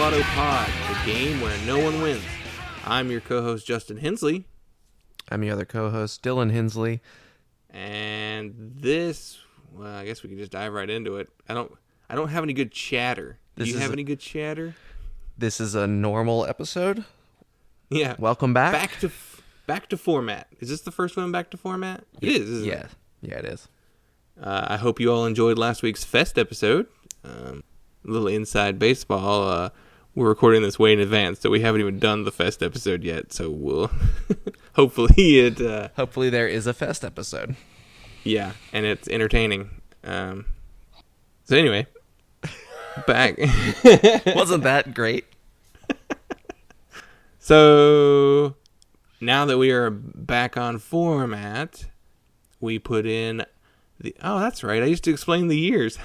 Lotto Pod, the game where no one wins. I'm your co-host, Justin Hensley. I'm your other co-host, Dylan Hensley. And this, well, I guess we can just dive right into it. I don't have any good chatter. Do you have any good chatter? This is a normal episode. Yeah. Welcome back. Back to format. Is this the first one back to format? It is, isn't it? Yeah, it is. I hope you all enjoyed last week's Fest episode. A little inside baseball. We're recording this way in advance, so we haven't even done the Fest episode yet. So we'll hopefully there is a Fest episode. Yeah, and it's entertaining. So anyway, back. Wasn't that great? So now that we are back on format, we put in oh, that's right. I used to explain the years.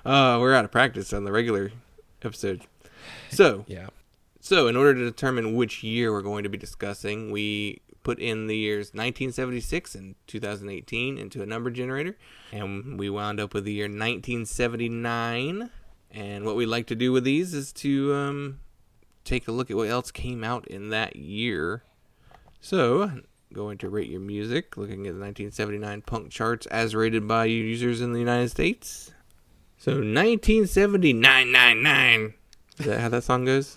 We're out of practice on the regular episode. So in order to determine which year we're going to be discussing, we put in the years 1976 and 2018 into a number generator, and we wound up with the year 1979. And what we like to do with these is to take a look at what else came out in that year. So, going to rate your music, looking at the 1979 punk charts as rated by users in the United States. So 1979. Is that how that song goes?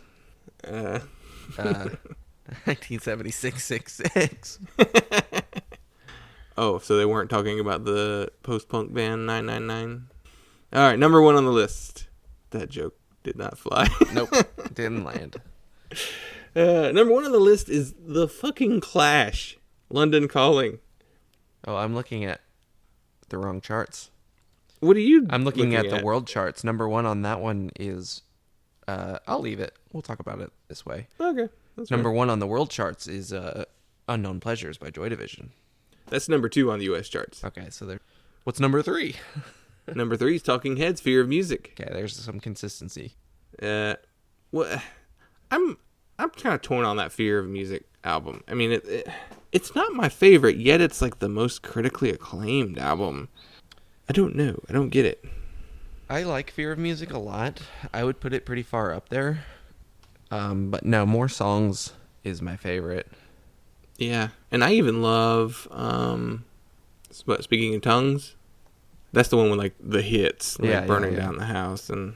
1976. Oh, so they weren't talking about the post-punk band 999? All right, number one on the list. That joke did not fly. Nope, didn't land. Number one on the list is The fucking Clash, London Calling. Oh, I'm looking at the wrong charts. What are you I'm looking at the world charts. Number one on that one is... I'll leave it. We'll talk about it this way. Okay. Number one on the world charts is Unknown Pleasures by Joy Division. That's number two on the U.S. charts. Okay, so what's number three? Number three is Talking Heads, Fear of Music. Okay, there's some consistency. I'm kind of torn on that Fear of Music album. I mean, it's not my favorite, yet it's like the most critically acclaimed album. I don't know. I don't get it. I like Fear of Music a lot. I would put it pretty far up there. But no, More Songs is my favorite. Yeah, and I even love, Speaking in Tongues. That's the one with like the hits, like Burning Down the House, and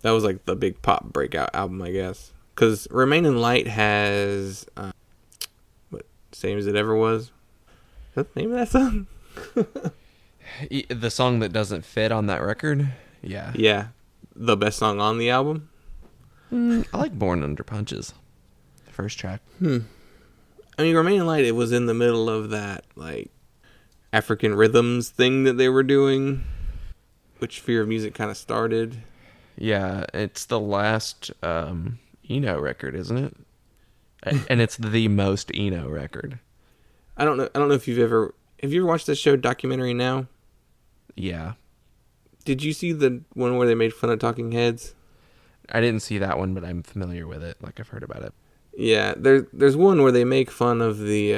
that was like the big pop breakout album, I guess. Because Remain in Light has, Same as It Ever Was. Is that the name of that song? The song that doesn't fit on that record? Yeah. Yeah. The best song on the album? I like Born Under Punches. The first track. I mean, Remain in Light, it was in the middle of that, like, African rhythms thing that they were doing, which Fear of Music kind of started. Yeah, it's the last Eno record, isn't it? And it's the most Eno record. I don't know if have you ever watched this show Documentary Now? Yeah. Did you see the one where they made fun of Talking Heads? I didn't see that one, but I'm familiar with it. Like, I've heard about it. Yeah, there's one where they make fun of the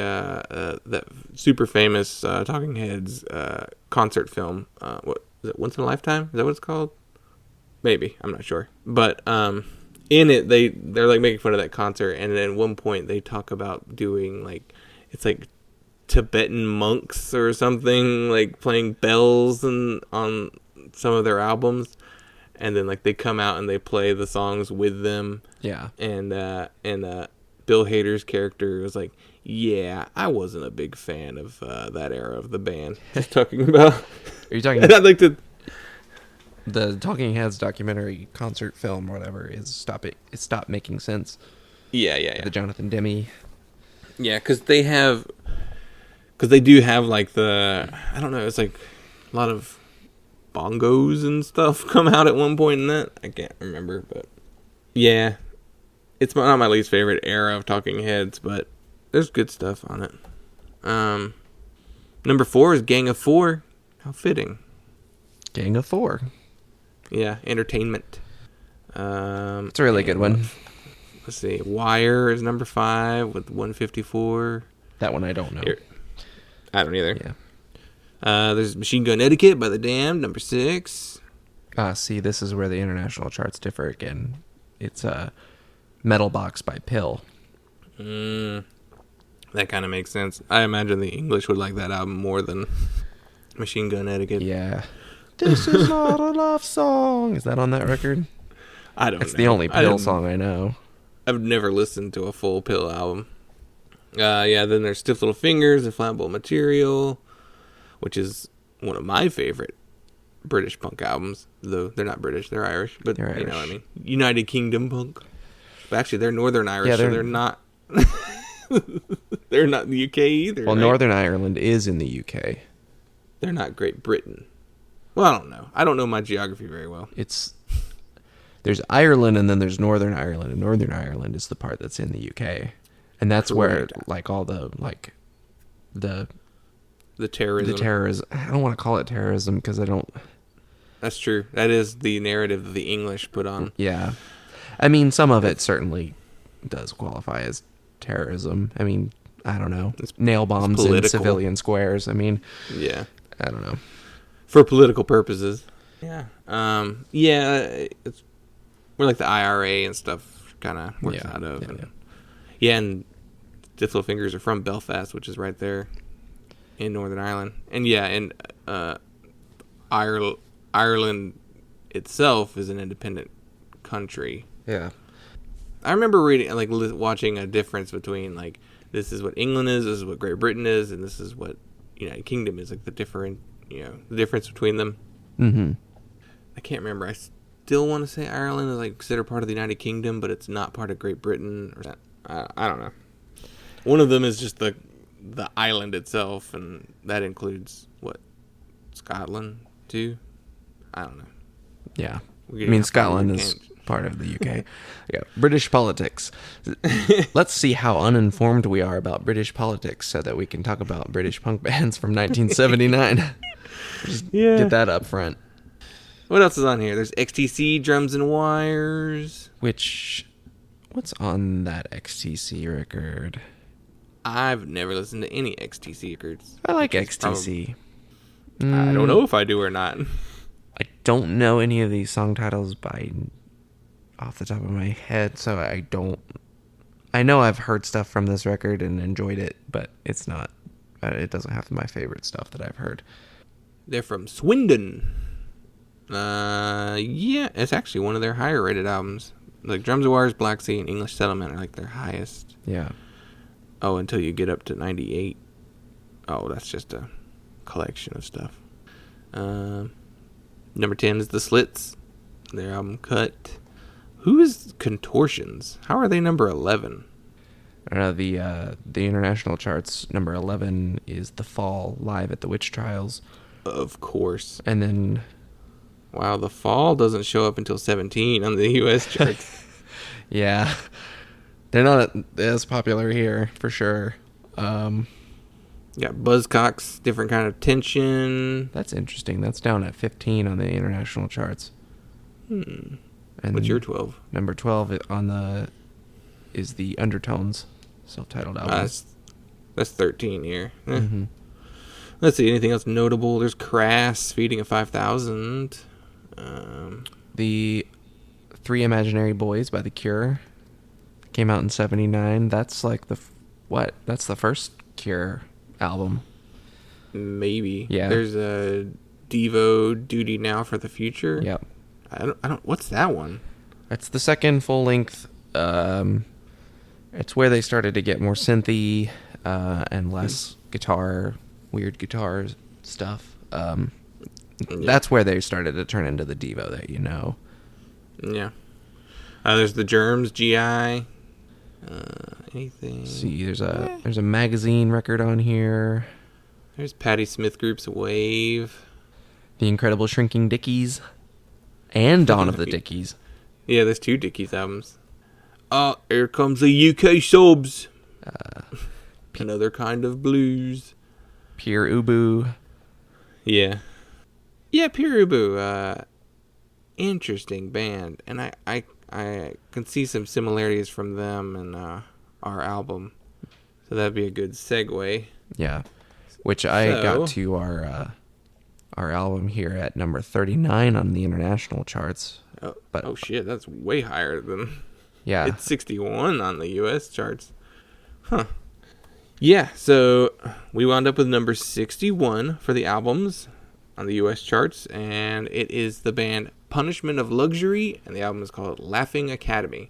that super famous Talking Heads concert film. What is it? Once in a Lifetime? Is that what it's called? Maybe, I'm not sure. But in it, they're like making fun of that concert, and then at one point they talk about doing like Tibetan monks or something, like playing bells on some of their albums, and then like they come out and they play the songs with them. Yeah. And Bill Hader's character was like, "Yeah, I wasn't a big fan of that era of the band." Just talking about. Are you talking? I'd like to. The Talking Heads documentary concert film, or whatever, is Stop Making Sense. Yeah. The Jonathan Demme. Yeah, because they do have like I don't know, it's like a lot of bongos and stuff come out at one point in that. I can't remember, but yeah, it's not my least favorite era of Talking Heads, but there's good stuff on it. Number 4 is Gang of Four. How fitting. Gang of Four. Yeah, Entertainment. It's a really good one. Let's see. Wire is number 5 with 154. That one I don't know. I don't either. Yeah. There's Machine Gun Etiquette by The Damned, number 6. See, this is where the international charts differ again. It's Metal Box by Pill. That kind of makes sense. I imagine the English would like that album more than Machine Gun Etiquette. Yeah. This is not a love song. Is that on that record? I don't know. It's the only Pill song I know. I've never listened to a full Pill album. Then there's Stiff Little Fingers and Flammable Material, which is one of my favorite British punk albums. Though they're not British, they're Irish. But they're Irish. You know what I mean. United Kingdom punk. But actually, they're Northern Irish, so they're not... They're not in the UK either. Well, right? Northern Ireland is in the UK. They're not Great Britain. Well, I don't know. I don't know my geography very well. There's Ireland and then there's Northern Ireland, and Northern Ireland is the part that's in the UK, and that's where like all the terrorism. The terrorism. I don't want to call it terrorism because I don't. That's true. That is the narrative that the English put on. Yeah, I mean, some of it certainly does qualify as terrorism. I mean, I don't know. Nail bombs in civilian squares. I mean, yeah. I don't know. For political purposes. Yeah. It's where like the IRA and stuff kind of works out of. And Stiff Little Fingers are from Belfast, which is right there in Northern Ireland. And Ireland itself is an independent country. Yeah. I remember reading, like, watching a difference between, like, this is what England is, this is what Great Britain is, and this is what United Kingdom is, like, the difference between them. Mm-hmm. I can't remember. I still want to say Ireland is, like, considered part of the United Kingdom, but it's not part of Great Britain. I don't know. One of them is just the island itself, and that includes, Scotland, too? I don't know. Yeah. I mean, Scotland is part of the UK. Yeah. British politics. Let's see how uninformed we are about British politics so that we can talk about British punk bands from 1979. Just get that up front. What else is on here? There's XTC, Drums and Wires. What's on that XTC record? I've never listened to any XTC records. I like XTC. I don't know if I do or not. I don't know any of these song titles off the top of my head, so I know I've heard stuff from this record and enjoyed it, but it doesn't have my favorite stuff that I've heard. They're from Swindon. It's actually one of their higher rated albums. Like Drums and Wires, Black Sea, and English Settlement are like their highest. Yeah. Oh, until you get up to 98. Oh, that's just a collection of stuff. Number 10 is The Slits. Their album Cut. Who is Contortions? How are they number 11? The international charts, number 11 is The Fall, live at the Witch Trials. Of course. And then... Wow, The Fall doesn't show up until 17 on the U.S. charts. Yeah. They're not as popular here, for sure. Got Buzzcocks, Different Kind of Tension. That's interesting. That's down at 15 on the international charts. And what's your 12? Number 12 is the Undertones self-titled album. That's 13 here. Mm-hmm. Let's see, anything else notable? There's Crass, Feeding a 5,000. The Three Imaginary Boys by The Cure came out in 79. That's like that's the first Cure album. Maybe. Yeah. There's a Devo, Duty Now for the Future. Yep. I don't. What's that one? It's the second full length. It's where they started to get more synthy and less weird guitar stuff. That's where they started to turn into the Devo that you know. Yeah. There's the Germs, GI. Anything? See, there's a magazine record on here. There's Patti Smith Group's Wave. The Incredible Shrinking Dickies. And Dawn of the Dickies. Yeah, there's two Dickies albums. Here comes the UK subs. Another Kind of Blues. Pure Ubu. Yeah. Yeah, Pure Ubu. Interesting band. And I can see some similarities from them and our album. So that'd be a good segue. Yeah. Which I got to our our album here at number 39 on the international charts. Oh shit, that's way higher than... Yeah. It's 61 on the U.S. charts. Huh. Yeah, so we wound up with number 61 for the albums on the U.S. charts, and it is the band Punishment of Luxury, and the album is called Laughing Academy.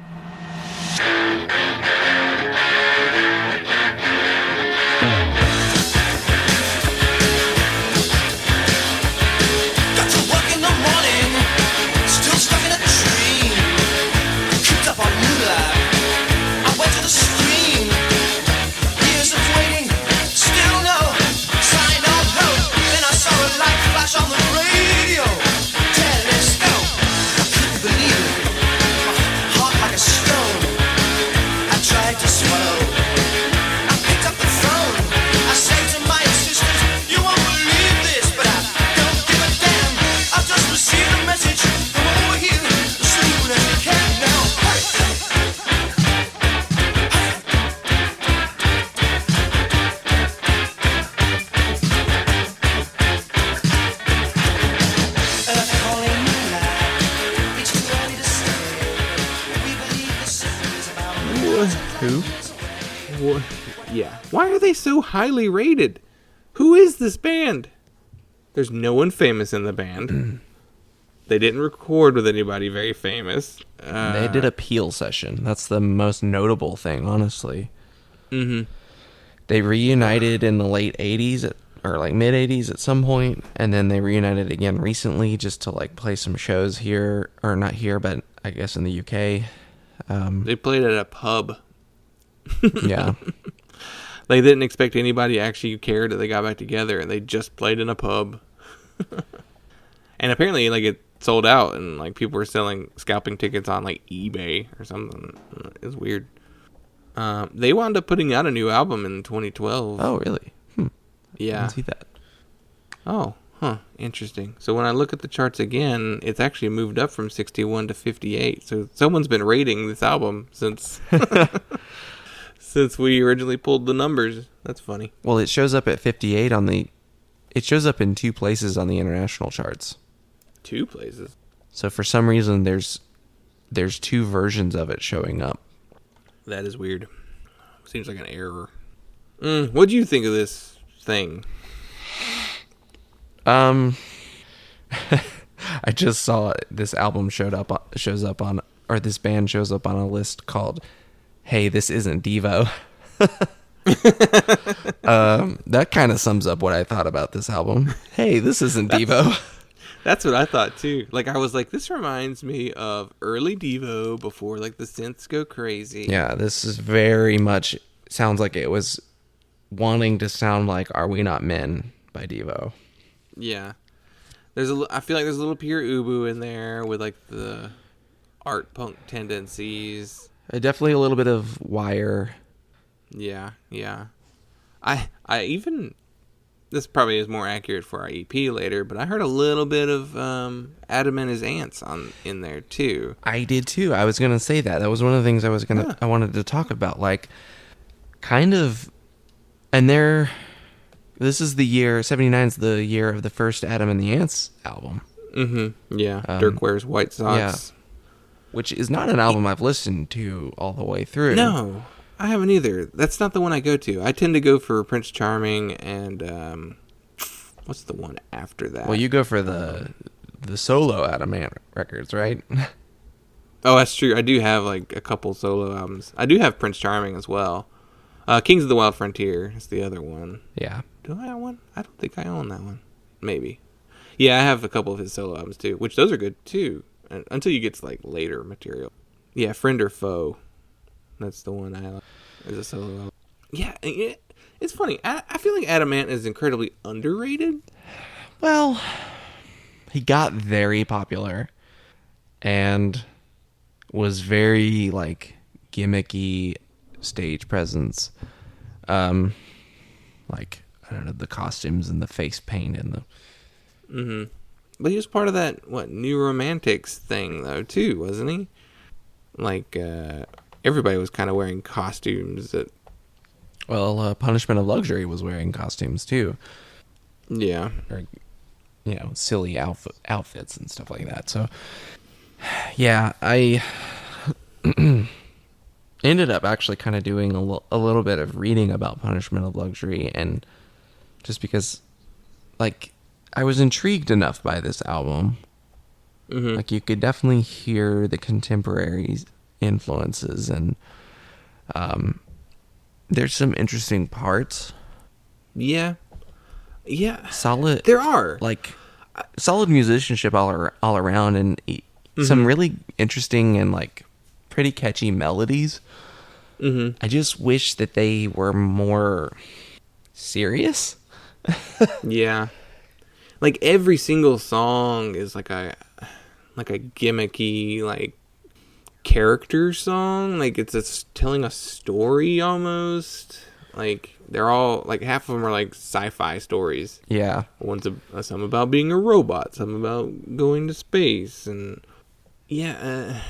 Who? What? Yeah. Why are they so highly rated? Who is this band? There's no one famous in the band. They didn't record with anybody very famous. They did a Peel session. That's the most notable thing, honestly. Mm-hmm. They reunited in the late 80s, or like mid 80s at some point, and then they reunited again recently just to like play some shows here, or not here, but I guess in the UK. They played at a pub. Yeah. They didn't expect anybody actually cared that they got back together, and they just played in a pub. And apparently, like, it sold out, and like people were scalping tickets on like eBay or something. It's weird. They wound up putting out a new album in 2012. Oh, really? Yeah. I didn't see that. Oh, huh. Interesting. So when I look at the charts again, it's actually moved up from 61 to 58. So someone's been rating this album since since we originally pulled the numbers. That's funny. Well, it shows up at 58 on the... It shows up in 2 places on the international charts. 2 places? So for some reason, there's 2 versions of it showing up. That is weird. Seems like an error. What do you think of this thing? I just saw this album shows up on, or this band shows up on a list called "Hey, This Isn't Devo." That kind of sums up what I thought about this album. Hey, this isn't Devo. That's what I thought too. Like, I was like, this reminds me of early Devo before like the synths go crazy. Yeah, this is very much sounds like it was wanting to sound like "Are We Not Men" by Devo. Yeah, I feel like there's a little Pure Ubu in there with like the art punk tendencies. Definitely a little bit of Wire. Yeah. I even, this probably is more accurate for our EP later, but I heard a little bit of Adam and His Ants in there too. I did too. I was gonna say that. That was one of the things I wanted to talk about. Like, kind of, and this is the year, 79's the year of the first Adam and the Ants album. Mm-hmm. Yeah. Dirk Wears White Socks. Yeah. Which is not an album I've listened to all the way through. No, I haven't either. That's not the one I go to. I tend to go for Prince Charming and, what's the one after that? Well, you go for the solo Adam Ant records, right? Oh, that's true. I do have like a couple solo albums. I do have Prince Charming as well. Kings of the Wild Frontier is the other one. Yeah. Do I have one? I don't think I own that one. Maybe. Yeah, I have a couple of his solo albums too, which those are good too. Until you get to like later material. Yeah, Friend or Foe. That's the one I like as a solo album. Yeah, it's funny. I feel like Adam Ant is incredibly underrated. Well, he got very popular and was very like gimmicky stage presence. Like, I don't know, the costumes and the face paint and the... Mm-hmm. But he was part of that, New Romantics thing, though, too, wasn't he? Like, everybody was kind of wearing costumes. Well, Punishment of Luxury was wearing costumes, too. Yeah. silly outfits and stuff like that. So, yeah, I ended up actually kind of doing a little bit of reading about Punishment of Luxury, and just because, like, I was intrigued enough by this album. Mm-hmm. Like, you could definitely hear the contemporary influences, and there's some interesting parts. Yeah. Solid. There are. Like, solid musicianship all around, and some really interesting and, like, pretty catchy melodies. Mm-hmm. I just wish that they were more serious. Yeah. Like, every single song is like a gimmicky, like, character song. Like, it's telling a story almost. Like, they're all, like, half of them are like sci-fi stories. Yeah. Some about being a robot, some about going to space, and yeah.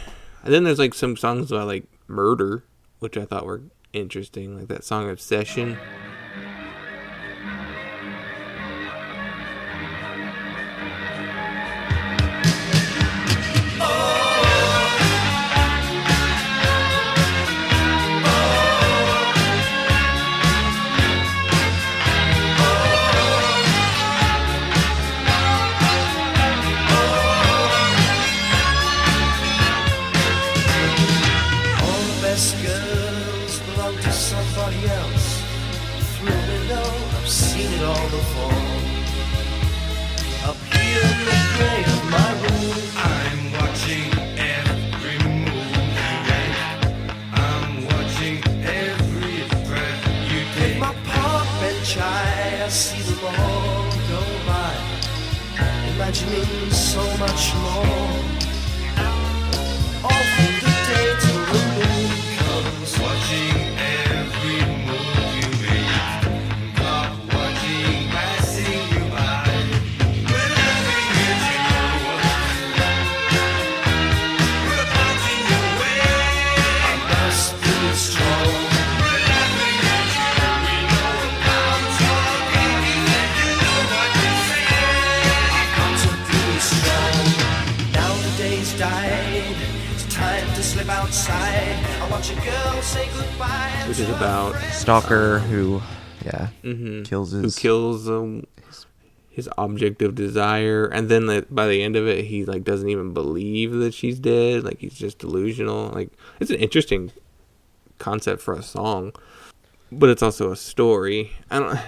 And then there's, like, some songs about, like, murder, which I thought were interesting, like that song Obsession. Imagining so much more. All through the day till the moon comes. Watching every move you make. Clock watching, passing you by. When nothing is you. We're punching your way. I must be strong. When nothing is you. We know I'm talking. And you know what to say. Now the day's died. It's time to slip outside. I watch a girl say goodbye. Which is about stalker who, kills his object of desire, and then by the end of it, he like doesn't even believe that she's dead. Like, he's just delusional. Like, it's an interesting concept for a song, but it's also a story. I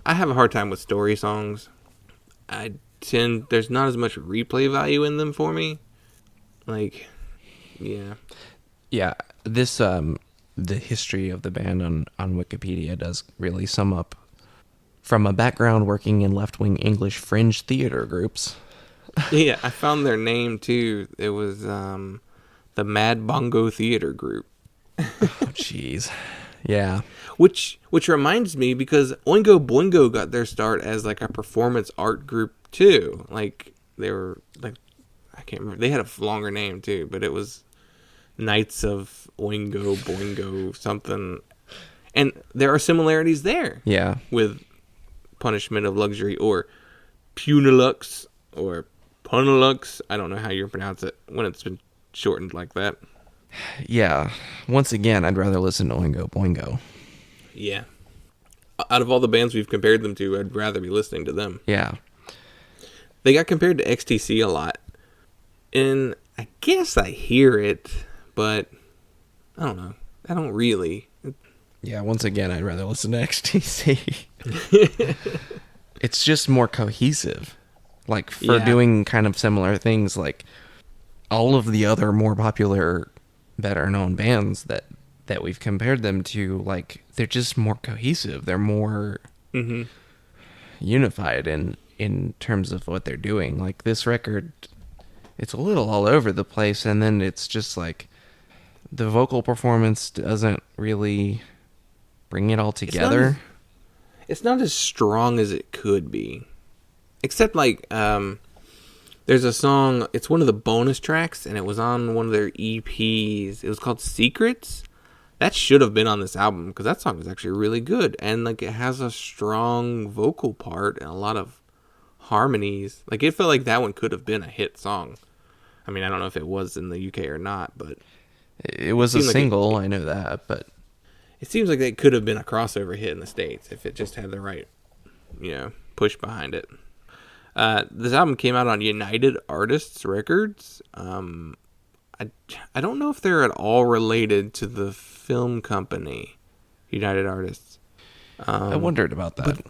have a hard time with story songs. There's not as much replay value in them for me. Like, yeah. This the history of the band on Wikipedia does really sum up. From a background working in left-wing English fringe theater groups. Yeah, I found their name too. It was the Mad Bongo Theater Group. Oh, jeez. Yeah. Which reminds me, because Oingo Boingo got their start as like a performance art group too. Like, they were like, I can't remember. They had a longer name too, but it was Knights of Oingo Boingo something. And there are similarities there. Yeah. With Punishment of Luxury, or Punilux, or Punilux. I don't know how you pronounce it when it's been shortened like that. Yeah. Once again, I'd rather listen to Oingo Boingo. Yeah. Out of all the bands we've compared them to, I'd rather be listening to them. Yeah. They got compared to XTC a lot. And I guess I hear it, but I don't know. I don't really. Yeah, once again, I'd rather listen to XTC. It's just more cohesive. Like, for doing kind of similar things, like all of the other more popular, better known bands that we've compared them to, like, they're just more cohesive. They're more unified in terms of what they're doing. Like, this record, it's a little all over the place, and then it's just like the vocal performance doesn't really bring it all together. It's not as strong as it could be. Except, like, there's a song, it's one of the bonus tracks, and it was on one of their EPs. It was called Secrets. That should have been on this album, because that song is actually really good. And, like, it has a strong vocal part and a lot of harmonies. Like, it felt like that one could have been a hit song. I mean, I don't know if it was in the UK or not, but it was a single. I know that, but it seems like it could have been a crossover hit in the States if it just had the right, push behind it. This album came out on United Artists Records. I don't know if they're at all related to the film company, United Artists. I wondered about that. But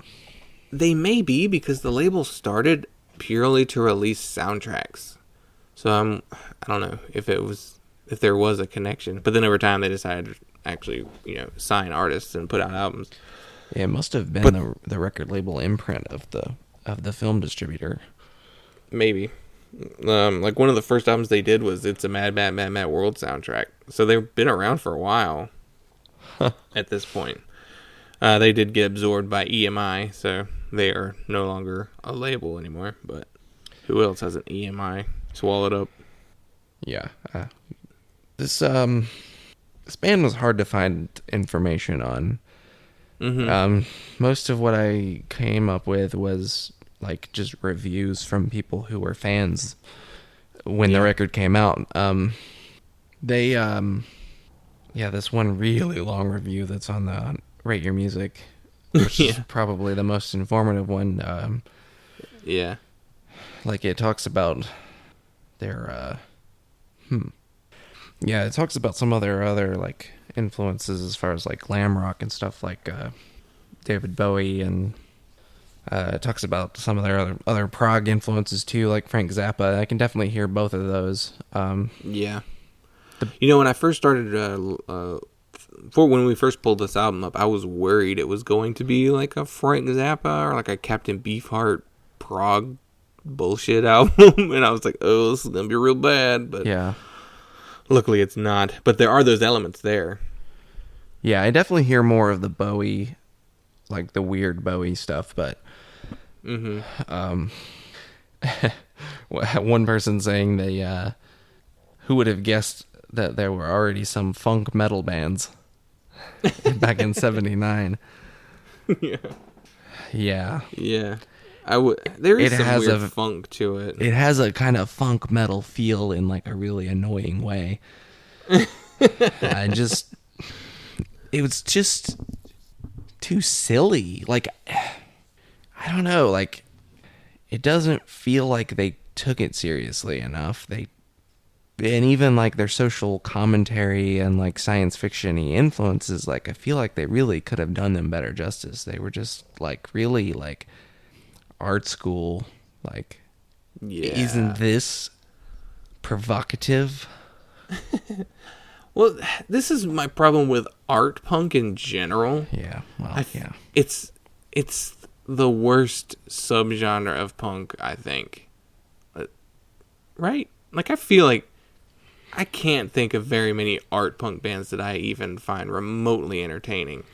they may be, because the label started purely to release soundtracks. So I don't know if there was a connection. But then over time they decided to actually, sign artists and put out albums. Yeah, it must have been the record label imprint of the film distributor. Maybe. Like, one of the first albums they did was It's a Mad, Mad, Mad, Mad World soundtrack. So they've been around for a while at this point. They did get absorbed by EMI, so they are no longer a label anymore. But who else has an EMI swallowed up? Yeah. This band was hard to find information on. Mm-hmm. Most of what I came up with was like just reviews from people who were fans when the record came out. This one really long review that's on the Rate Your Music, which is probably the most informative one. Like, it talks about their it talks about some of their other like influences as far as like glam rock and stuff, like David Bowie, and it talks about some of their other prog influences too, like Frank Zappa. I can definitely hear both of those. When I first started, when we first pulled this album up, I was worried it was going to be like a Frank Zappa or like a Captain Beefheart prog bullshit album, and I was like, oh, this is gonna be real bad. But luckily it's not. But there are those elements there. Yeah, I definitely hear more of the Bowie, like the weird Bowie stuff, but one person saying who would have guessed that there were already some funk metal bands back in 79. Yeah. There is some weird funk to it. It has a kind of funk metal feel in like a really annoying way. It was just too silly. Like, I don't know, like, it doesn't feel like they took it seriously enough. And even like their social commentary and like science fiction-y influences, like, I feel like they really could have done them better justice. They were just like really like art school, like, isn't this provocative? Well, this is my problem with art punk in general. It's the worst subgenre of punk, I think. Right? Like, I feel like I can't think of very many art punk bands that I even find remotely entertaining.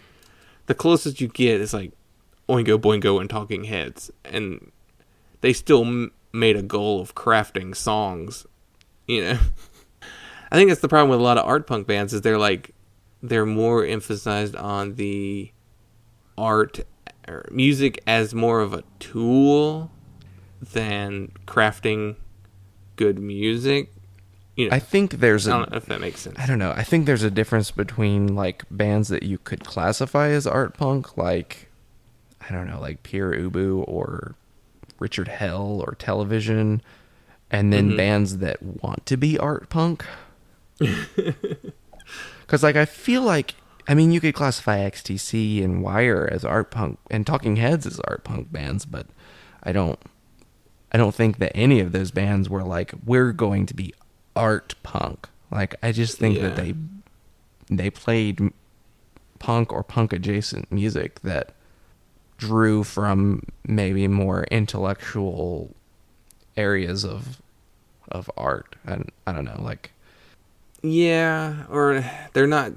The closest you get is like Oingo Boingo and Talking Heads, and they still made a goal of crafting songs, I think that's the problem with a lot of art punk bands, is they're more emphasized on the art or music as more of a tool than crafting good music. I think there's I don't know if that makes sense. I don't know. I think there's a difference between like bands that you could classify as art punk, like, I don't know, like Pure Ubu or Richard Hell or Television, and then bands that want to be art punk. Because like, I feel like, I mean, you could classify XTC and Wire as art punk and Talking Heads as art punk bands, but I don't think that any of those bands were like, we're going to be art punk. Like, I just think that they played punk or punk adjacent music that drew from maybe more intellectual areas of art. And I don't know, like, yeah, or they're not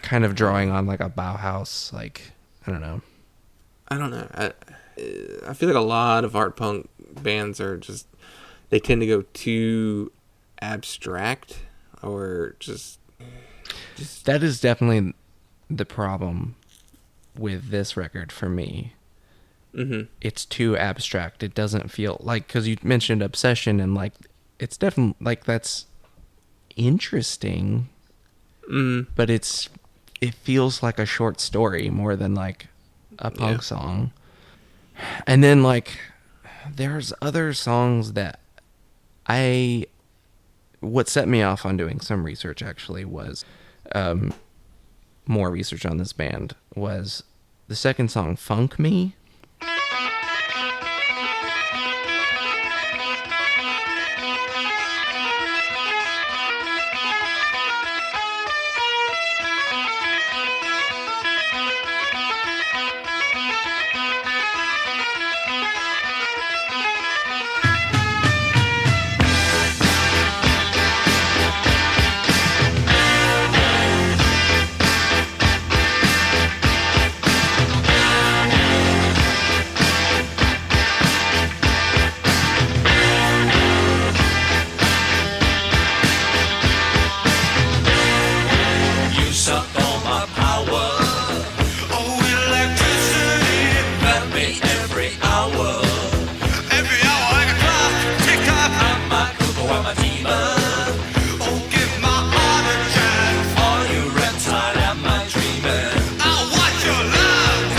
kind of drawing on like a Bauhaus, like, I don't know. I feel like a lot of art punk bands are just, they tend to go too abstract, or just that is definitely the problem with this record for me, it's too abstract. It doesn't feel like, because you mentioned obsession, and like it's definitely like that's interesting, but it feels like a short story more than like a punk song. And then like there's other songs that what set me off on doing some research actually was more research on this band was the second song, Funk Me. You suck all my power. Oh, electricity. Let me every hour. Every hour like a clock. Tick tock. I'm my cuckoo, I'm a demon. Oh, give my heart a chance. Are you reptile? Am I dreaming? I'll watch your love.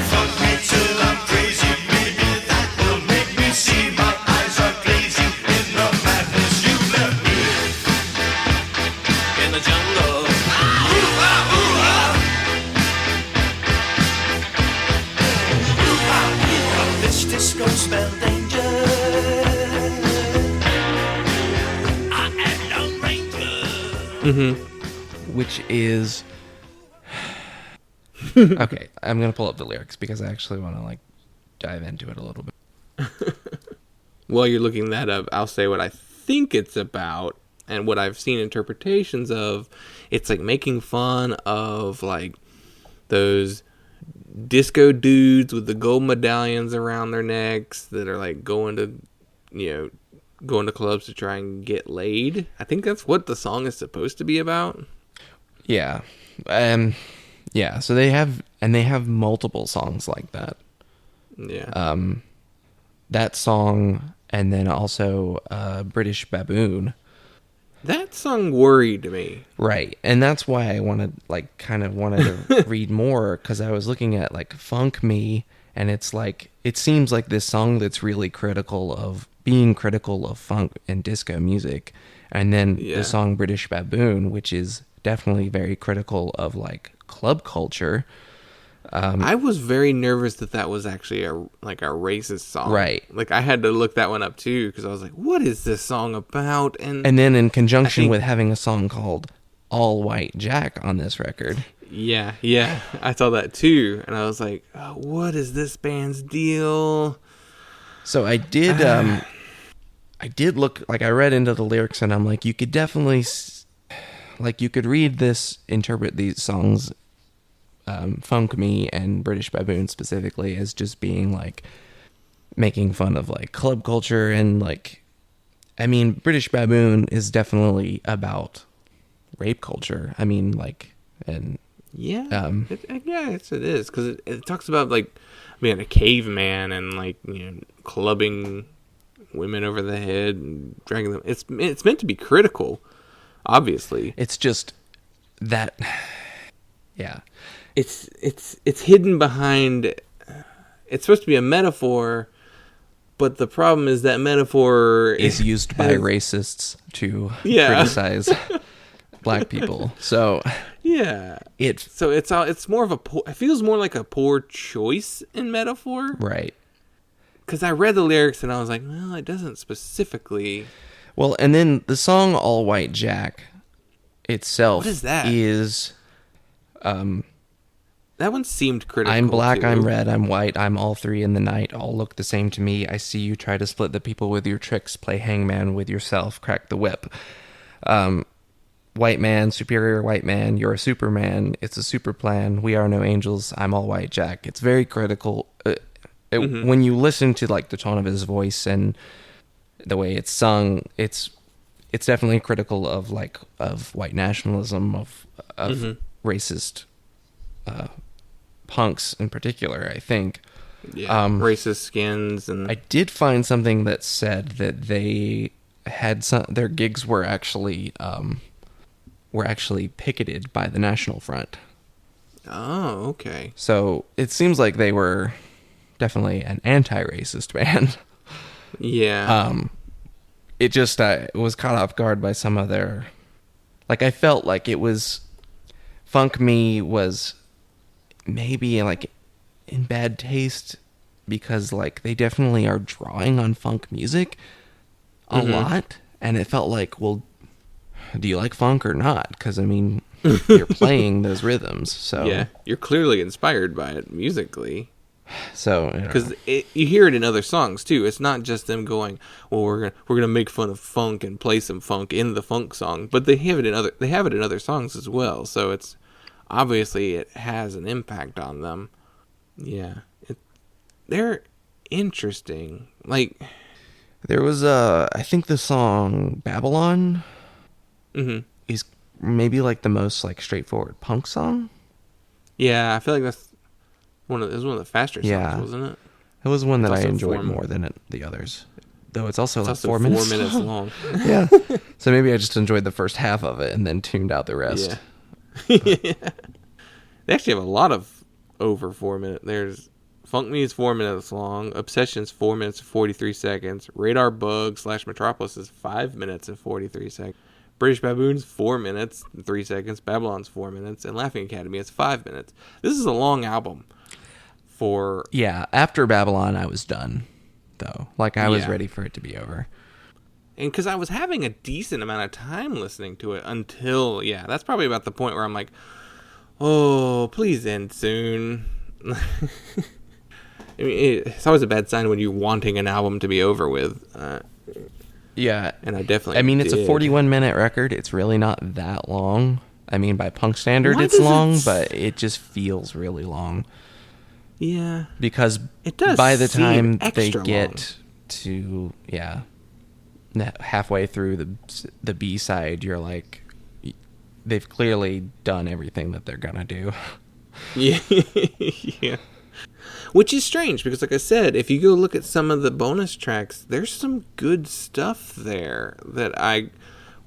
Fuck me till I'm crazy. Maybe that will make me see my eyes are glazing in the madness you left me in the jungle. This disco spell danger. I am no ranger. Which is okay, I'm gonna pull up the lyrics because I actually want to like dive into it a little bit. While you're looking that up, I'll say what I think it's about and what I've seen interpretations of. It's like making fun of like those disco dudes with the gold medallions around their necks that are like going to clubs to try and get laid. I think that's what the song is supposed to be about. Yeah. Yeah, so they have multiple songs like that. Yeah. That song, and then also British Baboon. That song worried me. Right. And that's why I wanted to read more, because I was looking at like Funk Me, and it's like it seems like this song that's really critical of funk and disco music. And then the song British Baboon, which is definitely very critical of like club culture. I was very nervous that was actually a racist song. Right. Like I had to look that one up too, because I was like, what is this song about? And then in conjunction with having a song called All White Jack on this record. Yeah. I saw that too. And I was like, oh, what is this band's deal? So I did look, like I read into the lyrics, and I'm like, you could definitely, like you could interpret these songs, Funk Me and British Baboon specifically, as just being like making fun of like club culture. And like, I mean, British Baboon is definitely about rape culture. I mean, like, and it is, because it talks about like being a caveman and like, clubbing women over the head and dragging them. It's meant to be critical, obviously. It's just that, yeah. It's hidden behind. It's supposed to be a metaphor, but the problem is that metaphor is used by racists to criticize black people. So it's more of it feels more like a poor choice in metaphor, right? Because I read the lyrics and I was like, well, it doesn't specifically. Well, and then the song "All White Jack" itself, what is that? That one seemed critical. I'm black, too. I'm red, I'm white, I'm all three in the night. All look the same to me. I see you try to split the people with your tricks. Play hangman with yourself. Crack the whip. White man, superior white man. You're a superman. It's a super plan. We are no angels. I'm all white Jack. It's very critical. When you listen to like the tone of his voice and the way it's sung, it's definitely critical of white nationalism, of racist punks in particular, I think. Yeah, racist skins. And I did find something that said that they had their gigs were actually picketed by the National Front. Oh, okay. So it seems like they were definitely an anti-racist band. Yeah. It just was caught off guard by some of their... Like, I felt like it was... Funk Me was maybe, like, in bad taste because, like, they definitely are drawing on funk music a lot. And it felt like, well, do you like funk or not? Because, I mean, you're playing those rhythms, so... Yeah, you're clearly inspired by it musically. So, because you hear it in other songs too. It's not just them going, "Well, we're gonna make fun of funk and play some funk in the funk song," but they have it in other songs as well. So it's obviously it has an impact on them. Yeah, they're interesting. Like there was I think the song Babylon is maybe like the most like straightforward punk song. Yeah, I feel like it was one of the faster songs, wasn't it? It was one that I enjoyed more than the others. Though it's also 4 minutes, 4 minutes long. Yeah. So maybe I just enjoyed the first half of it and then tuned out the rest. Yeah. Yeah. They actually have a lot of over 4 minutes. There's Funk Me is 4 minutes long. Obsession's 4 minutes and 43 seconds. Radar Bug / Metropolis is 5 minutes and 43 seconds. British Baboon's 4 minutes and 3 seconds. Babylon's 4 minutes. And Laughing Academy is 5 minutes. This is a long album. After Babylon, I was done, though. Like, I was ready for it to be over. And because I was having a decent amount of time listening to it until, that's probably about the point where I'm like, oh, please end soon. I mean, it's always a bad sign when you're wanting an album to be over with. Yeah. And I definitely it's a 41-minute record. It's really not that long. I mean, by punk standard, it's long, but it just feels really long. Yeah. Because it does by the time they get long. to, halfway through the B-side, you're like, they've clearly done everything that they're going to do. Yeah. Yeah. Which is strange because, like I said, if you go look at some of the bonus tracks, there's some good stuff there that I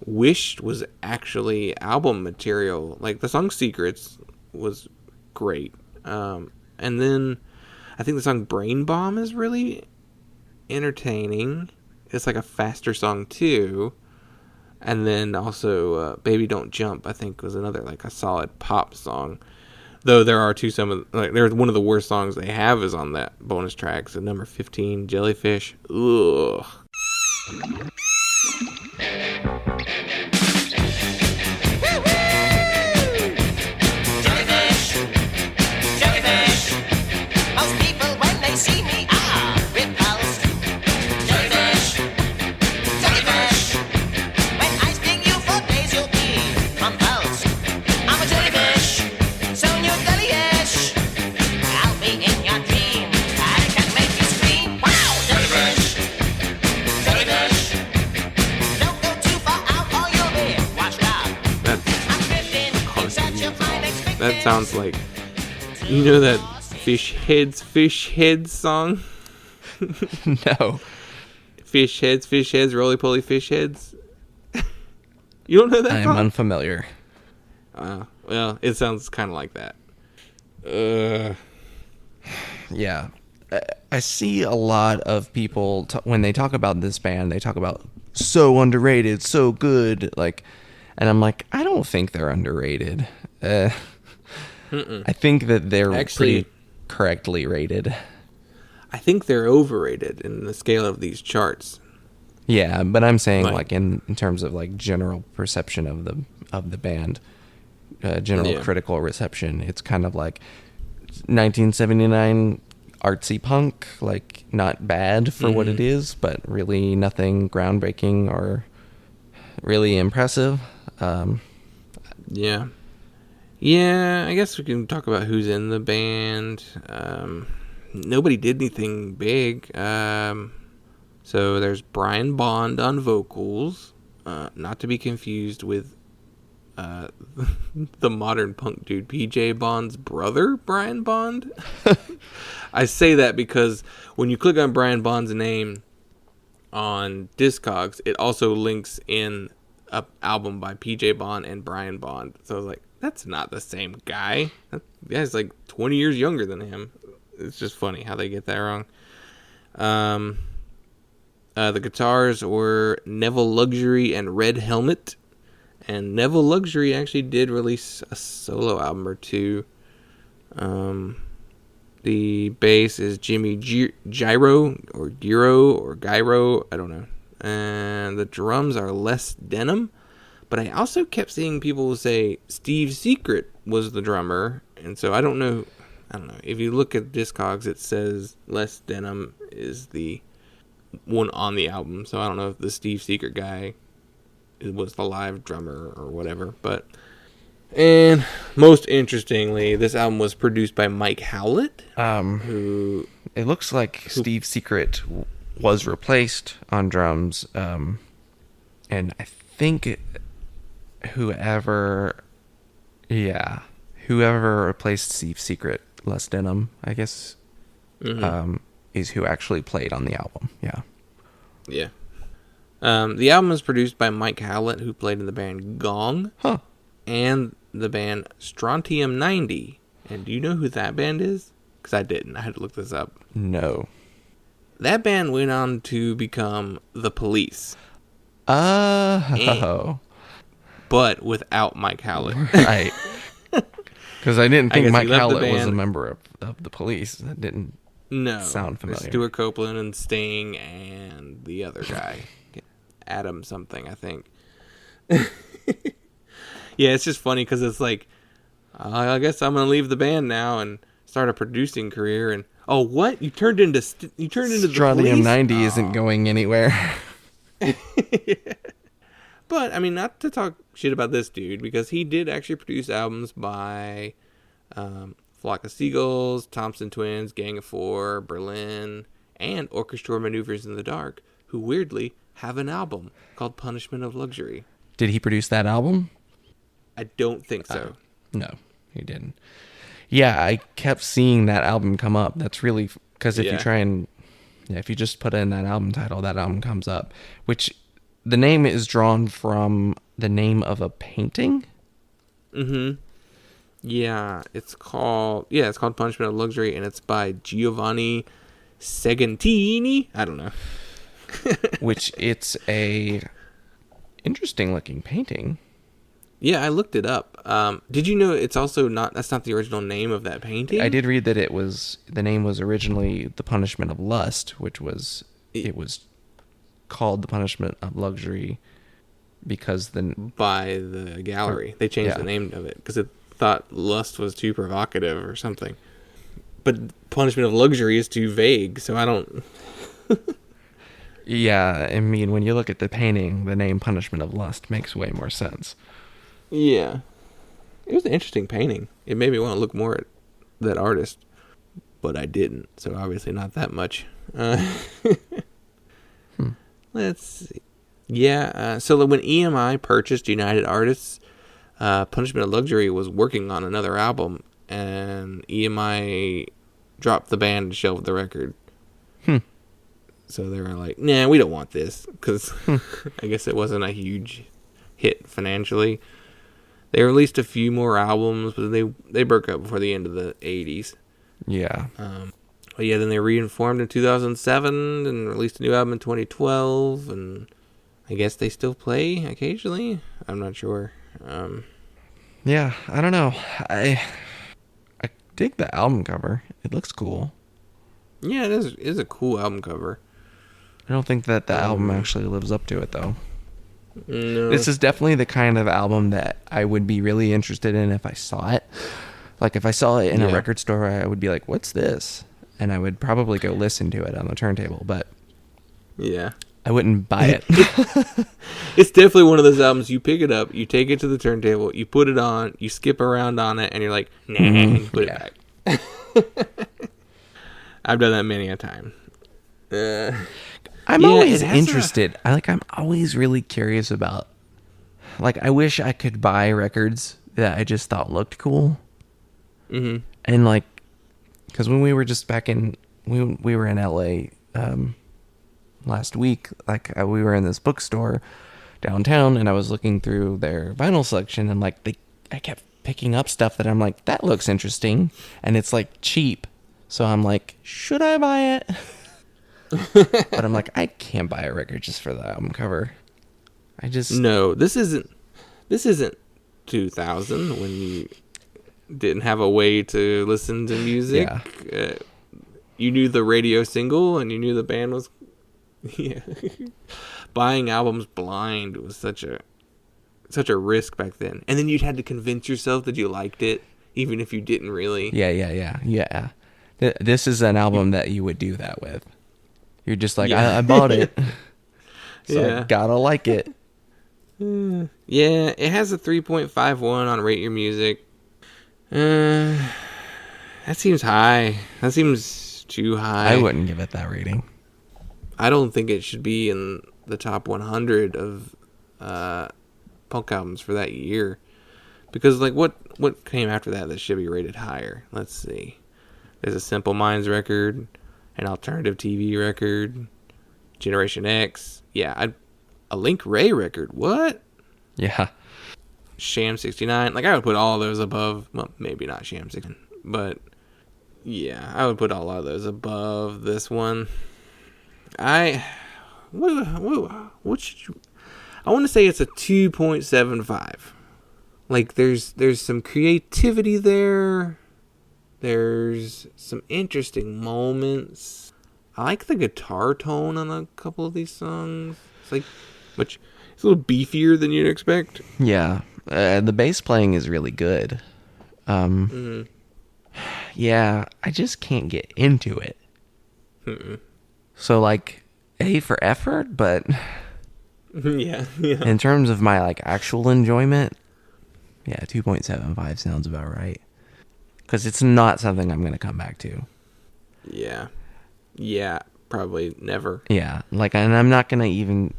wished was actually album material. Like the song Secrets was great. And then I think the song Brain Bomb is really entertaining. It's like a faster song too. And then also Baby Don't Jump, I think, was another like a solid pop song. Though there are there's one of the worst songs they have is on that bonus track. So number 15, Jellyfish. Ugh. That sounds like, you know that fish heads song? No. Fish heads, roly-poly fish heads. You don't know that song? I'm unfamiliar. Well, it sounds kind of like that. Yeah. I see a lot of people, when they talk about this band, they talk about so underrated, so good, like, and I'm like, I don't think they're underrated. I think that they're pretty correctly rated. I think they're overrated in the scale of these charts. Yeah, but I'm saying like in terms of like general perception of the band, general critical reception, it's kind of like 1979 artsy punk, like not bad for what it is, but really nothing groundbreaking or really impressive. Yeah, I guess we can talk about who's in the band. Nobody did anything big. So there's Brian Bond on vocals, not to be confused with uh, the modern punk dude PJ Bond's brother, Brian Bond. I say that because when you click on Brian Bond's name on Discogs, it also links in an album by PJ Bond and Brian Bond. So I was like, that's not the same guy. That guy's like 20 years younger than him. It's just funny how they get that wrong. The guitars were Neville Luxury and Red Helmet. And Neville Luxury actually did release a solo album or two. The bass is Jimmy Gyro or Gyro, I don't know. And the drums are Les Denham. But I also kept seeing people say Steve Secret was the drummer. And so I don't know. If you look at Discogs, it says Les Denham is the one on the album. So I don't know if the Steve Secret guy was the live drummer or whatever. And most interestingly, this album was produced by Mike Howlett. Who it looks like Steve Secret was replaced on drums. And I think whoever replaced Steve Secret, Les Denham, I guess, is who actually played on the album. Yeah. Yeah. The album was produced by Mike Howlett, who played in the band Gong. Huh. And the band Strontium 90. And do you know who that band is? Because I didn't. I had to look this up. No. That band went on to become The Police. Oh. But without Mike Howlett. Right. Because I didn't think Mike Howlett was a band. member of The Police. That didn't sound familiar. Stuart Copeland and Sting and the other guy. Adam something, I think. Yeah, it's just funny because it's like, I guess I'm going to leave the band now and start a producing career. And oh, what? You turned into The Strontium Police? 90 isn't going anywhere. But, I mean, not to talk shit about this dude, because he did actually produce albums by Flock of Seagulls, Thompson Twins, Gang of Four, Berlin, and Orchestra Maneuvers in the Dark, who weirdly have an album called Punishment of Luxury. Did he produce that album? I don't think so. No, he didn't. Yeah, I kept seeing that album come up. That's really... Because if you try and... Yeah, if you just put in that album title, that album comes up. Which... The name is drawn from the name of a painting? Mm-hmm. Yeah, it's called Punishment of Luxury, and it's by Giovanni Segantini. I don't know. Which it's a interesting looking painting. Yeah, I looked it up. Did you know it's also that's not the original name of that painting? I did read that the name was originally The Punishment of Lust, which was, it was called The Punishment of Luxury because by the gallery. They changed the name of it because it thought lust was too provocative or something. But Punishment of Luxury is too vague, so I don't... Yeah, I mean, when you look at the painting, the name Punishment of Lust makes way more sense. Yeah. It was an interesting painting. It made me want to look more at that artist, but I didn't, so obviously not that much. Let's see. Yeah, so when EMI purchased United Artists, Punishment of Luxury was working on another album, and EMI dropped the band and shelved the record. So they were like, nah, we don't want this, because I guess it wasn't a huge hit financially. They released a few more albums, but they broke up before the end of the 80s. Yeah. But yeah, then they reformed in 2007 and released a new album in 2012, and I guess they still play occasionally. I'm not sure. Yeah, I don't know. I dig the album cover. It looks cool. Yeah, it is a cool album cover. I don't think that the album actually lives up to it, though. No. This is definitely the kind of album that I would be really interested in if I saw it. Like, if I saw it in a record store, I would be like, what's this? And I would probably go listen to it on the turntable, but yeah, I wouldn't buy it. It's definitely one of those albums, you pick it up, you take it to the turntable, you put it on, you skip around on it, and you're like, nah, and you put it back. I've done that many a time. I'm always interested. I'm always really curious about like, I wish I could buy records that I just thought looked cool. Mm-hmm. And, like, because when we were just back in, we were in LA last week, like, we were in this bookstore downtown, and I was looking through their vinyl selection, and, like, I kept picking up stuff that I'm like, that looks interesting, and it's, like, cheap. So I'm like, should I buy it? But I'm like, I can't buy a record just for the album cover. No, this isn't 2000 when you didn't have a way to listen to music. Yeah. You knew the radio single and you knew the band was. Yeah. Buying albums blind was such a risk back then, and then you'd had to convince yourself that you liked it, even if you didn't really. Yeah. This is an album that you would do that with. You're just like, I bought it, so I gotta like it. Yeah, it has a 3.51 on Rate Your Music. That seems high. That seems too high. I wouldn't give it that rating. I don't think it should be in the top 100 of punk albums for that year. Because, like, what came after that should be rated higher? Let's see. There's a Simple Minds record, an alternative TV record, Generation X. Yeah, a Link Ray record. What? Yeah. Sham 69. Like, I would put all of those above. Well, maybe not Sham 69. But, yeah, I would put a lot of those above this one. I want to say it's a 2.75. Like, there's some creativity there. There's some interesting moments. I like the guitar tone on a couple of these songs. It's like, it's a little beefier than you'd expect. Yeah, the bass playing is really good. Yeah, I just can't get into it. So, like, A for effort, but yeah. In terms of my, like, actual enjoyment, yeah, 2.75 sounds about right. Because it's not something I'm going to come back to. Yeah, probably never. Yeah, like, and I'm not going to even,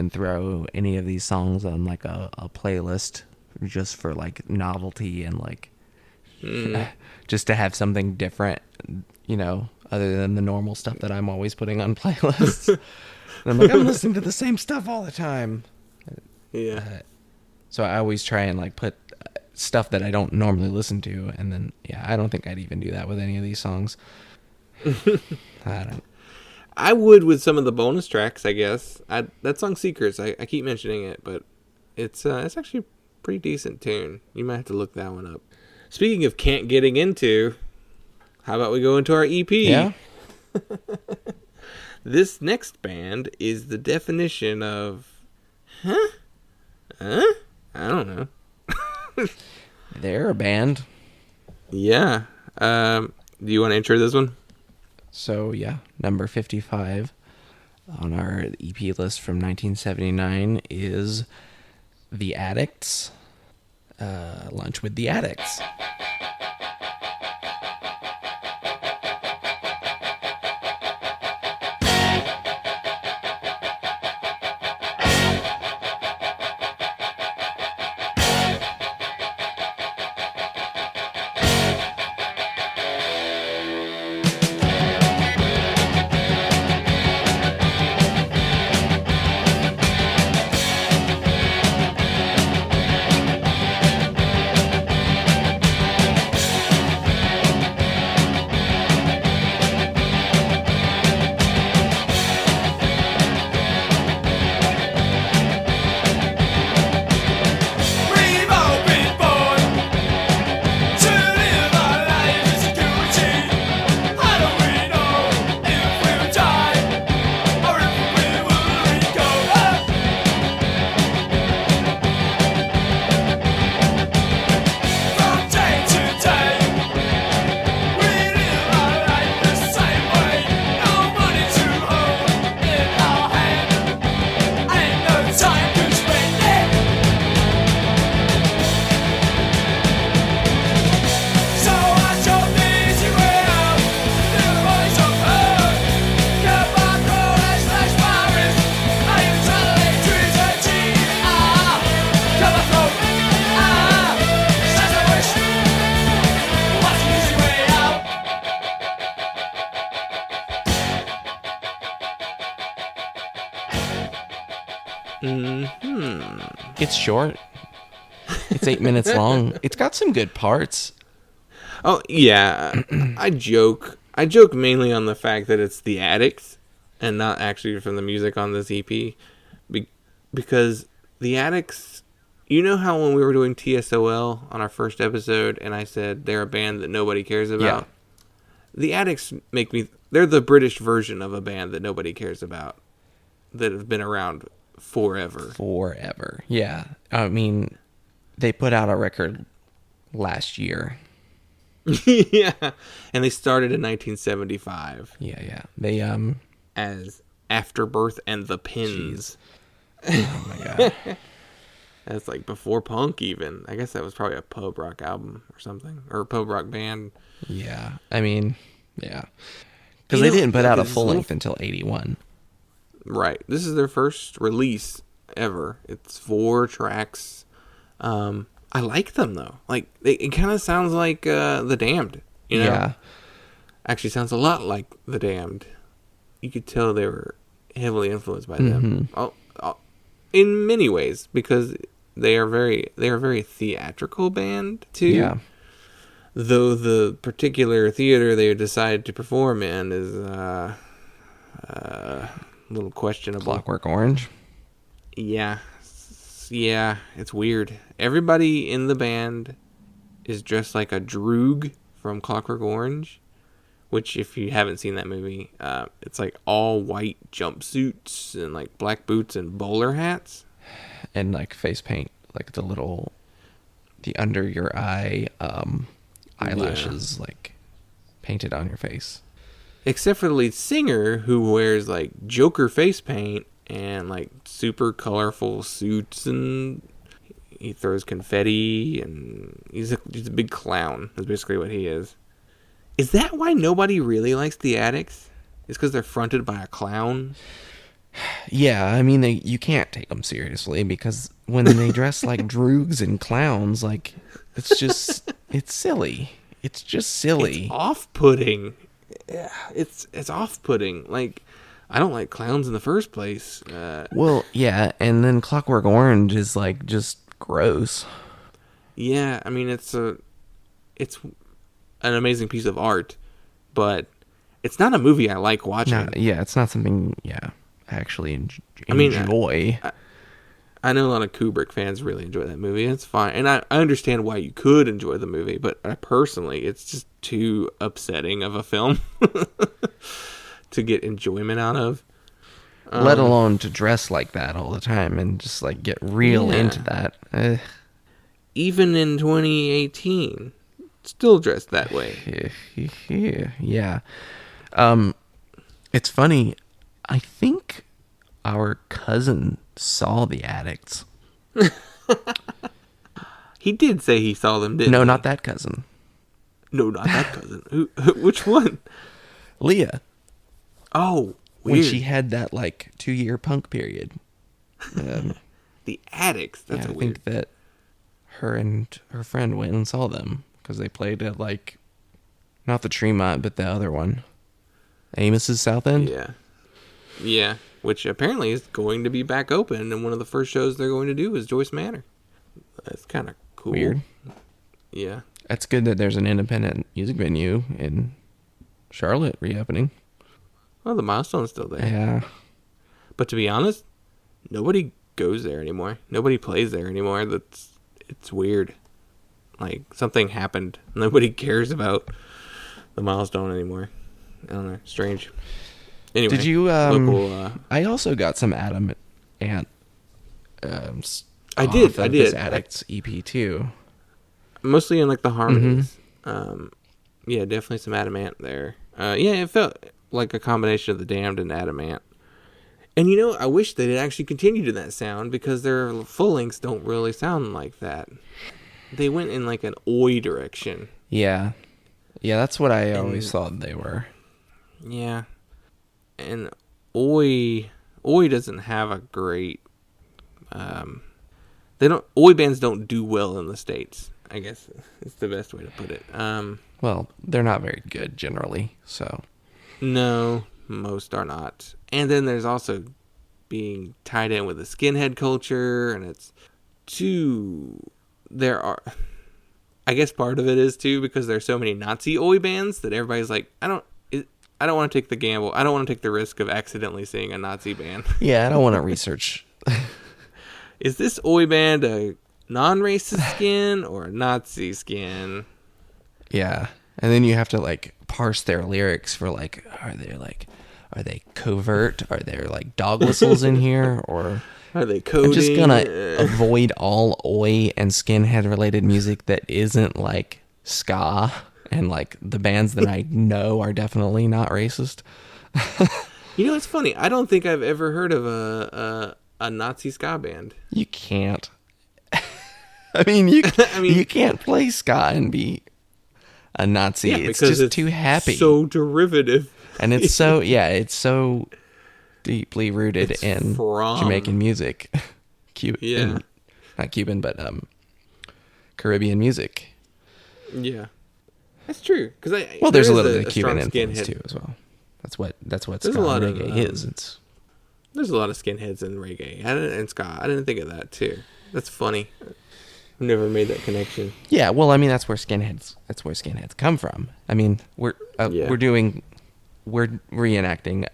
throw any of these songs on, like, a playlist just for, like, novelty and, like, just to have something different, you know, other than the normal stuff that I'm always putting on playlists. And I'm like, I'm listening to the same stuff all the time. Yeah. So I always try and, like, put stuff that I don't normally listen to, and then, yeah, I don't think I'd even do that with any of these songs. I would with some of the bonus tracks, I guess. That song Secrets, I keep mentioning it, but it's actually a pretty decent tune. You might have to look that one up. Speaking of getting into, how about we go into our EP? Yeah. This next band is the definition of, Huh? I don't know. They're a band. Yeah. Do you want to intro this one? So, yeah, number 55 on our EP list from 1979 is The Addicts. Lunch with the Addicts. It's short. It's 8 minutes long. It's got some good parts. Oh, yeah. I joke mainly on the fact that it's The Addicts and not actually from the music on this EP. Because The Addicts, you know how when we were doing TSOL on our first episode and I said they're a band that nobody cares about? Yeah. The Addicts they're the British version of a band that nobody cares about, that have been around forever. Forever. Yeah. I mean, they put out a record last year. Yeah. And they started in 1975. Yeah. They, as Afterbirth and the Pins. oh my God. That's like before punk even. I guess that was probably a pub rock album or something. Or a pub rock band. Yeah. I mean, yeah. Because they didn't put out a full length until 81. Right. This is their first release ever. It's 4 tracks. I like them though. Like it kind of sounds like The Damned. You know? Yeah. Actually, sounds a lot like The Damned. You could tell they were heavily influenced by them. In many ways, because they are a very theatrical band too. Yeah. Though the particular theater they decided to perform in is a little questionable. Clockwork Orange. Yeah, it's weird. Everybody in the band is dressed like a droog from Clockwork Orange, which, if you haven't seen that movie, it's like all white jumpsuits and like black boots and bowler hats. And like face paint, like the under your eye eyelashes, like painted on your face. Except for the lead singer, who wears like Joker face paint and like super colorful suits, and he throws confetti, and he's a big clown. That's basically what he is. Is that why nobody really likes The Addicts? It's because they're fronted by a clown? Yeah, I mean, you can't take them seriously, because when they dress like droogs and clowns, like, it's silly. It's just silly. It's off-putting. Yeah, it's off-putting. Like, I don't like clowns in the first place. Well, yeah, and then Clockwork Orange is like just gross. Yeah, I mean, it's an amazing piece of art, but it's not a movie I like watching. Yeah, it's not something. Yeah, I actually enjoy. I know a lot of Kubrick fans really enjoy that movie. It's fine, and I understand why you could enjoy the movie, but personally, it's just too upsetting of a film to get enjoyment out of. Let alone to dress like that all the time and just like get real into that. Even in 2018, still dressed that way. Yeah. It's funny. I think our cousin saw The Addicts. He did say he saw them, didn't he? No, not that cousin. No, not that cousin. Which one? Leah. Oh, weird. When she had that like 2-year punk period. The Addicts. That's I weird. think that her and her friend went and saw them because they played at like, not the Tremont, but the other one, Amos's South End. Yeah. Which apparently is going to be back open, and one of the first shows they're going to do is Joyce Manor. That's kind of cool. Weird. Yeah. That's good that there's an independent music venue in Charlotte reopening. Well, the Milestone's still there. Yeah. But to be honest, nobody goes there anymore. Nobody plays there anymore. It's weird. Like, something happened. Nobody cares about the Milestone anymore. I don't know. Strange. Anyway. Did you, local, I also got some Adam Ant, I did. His Addicts EP too. Mostly in like the harmonies. Yeah, definitely some Adamant there. Yeah, it felt like a combination of The Damned and Adamant. And you know, I wish they had actually continued in that sound, because their full lengths don't really sound like that. They went in like an oi direction. Yeah, that's what I always thought they were. Yeah, and oi doesn't have a great. Oi bands don't do well in the States, I guess it's the best way to put it. Well, they're not very good generally, so. No, most are not. And then there's also being tied in with the skinhead culture, and it's I guess part of it is too because there's so many Nazi oi bands that everybody's like, I don't want to take the gamble. I don't want to take the risk of accidentally seeing a Nazi band. Yeah, I don't want to research. Is this oi band a non-racist skin or a Nazi skin? Yeah, and then you have to like parse their lyrics for like, are they covert? Are there like dog whistles in here, or are they coding? I'm just gonna avoid all oi and skinhead related music that isn't like ska, and like the bands that I know are definitely not racist. You know, it's funny. I don't think I've ever heard of a Nazi ska band. You can't. I mean, you can't play ska and be a Nazi. Yeah, it's just too happy. So derivative. And it's so it's so deeply rooted in Jamaican music. Not Cuban, but Caribbean music. Yeah. That's true. There's a little bit of Cuban influence too as well. That's what ska and reggae is. There's a lot of skinheads in reggae and ska. I didn't think of that too. That's funny. I've never made that connection. Yeah, well, I mean that's where skinheads come from. I mean we're reenacting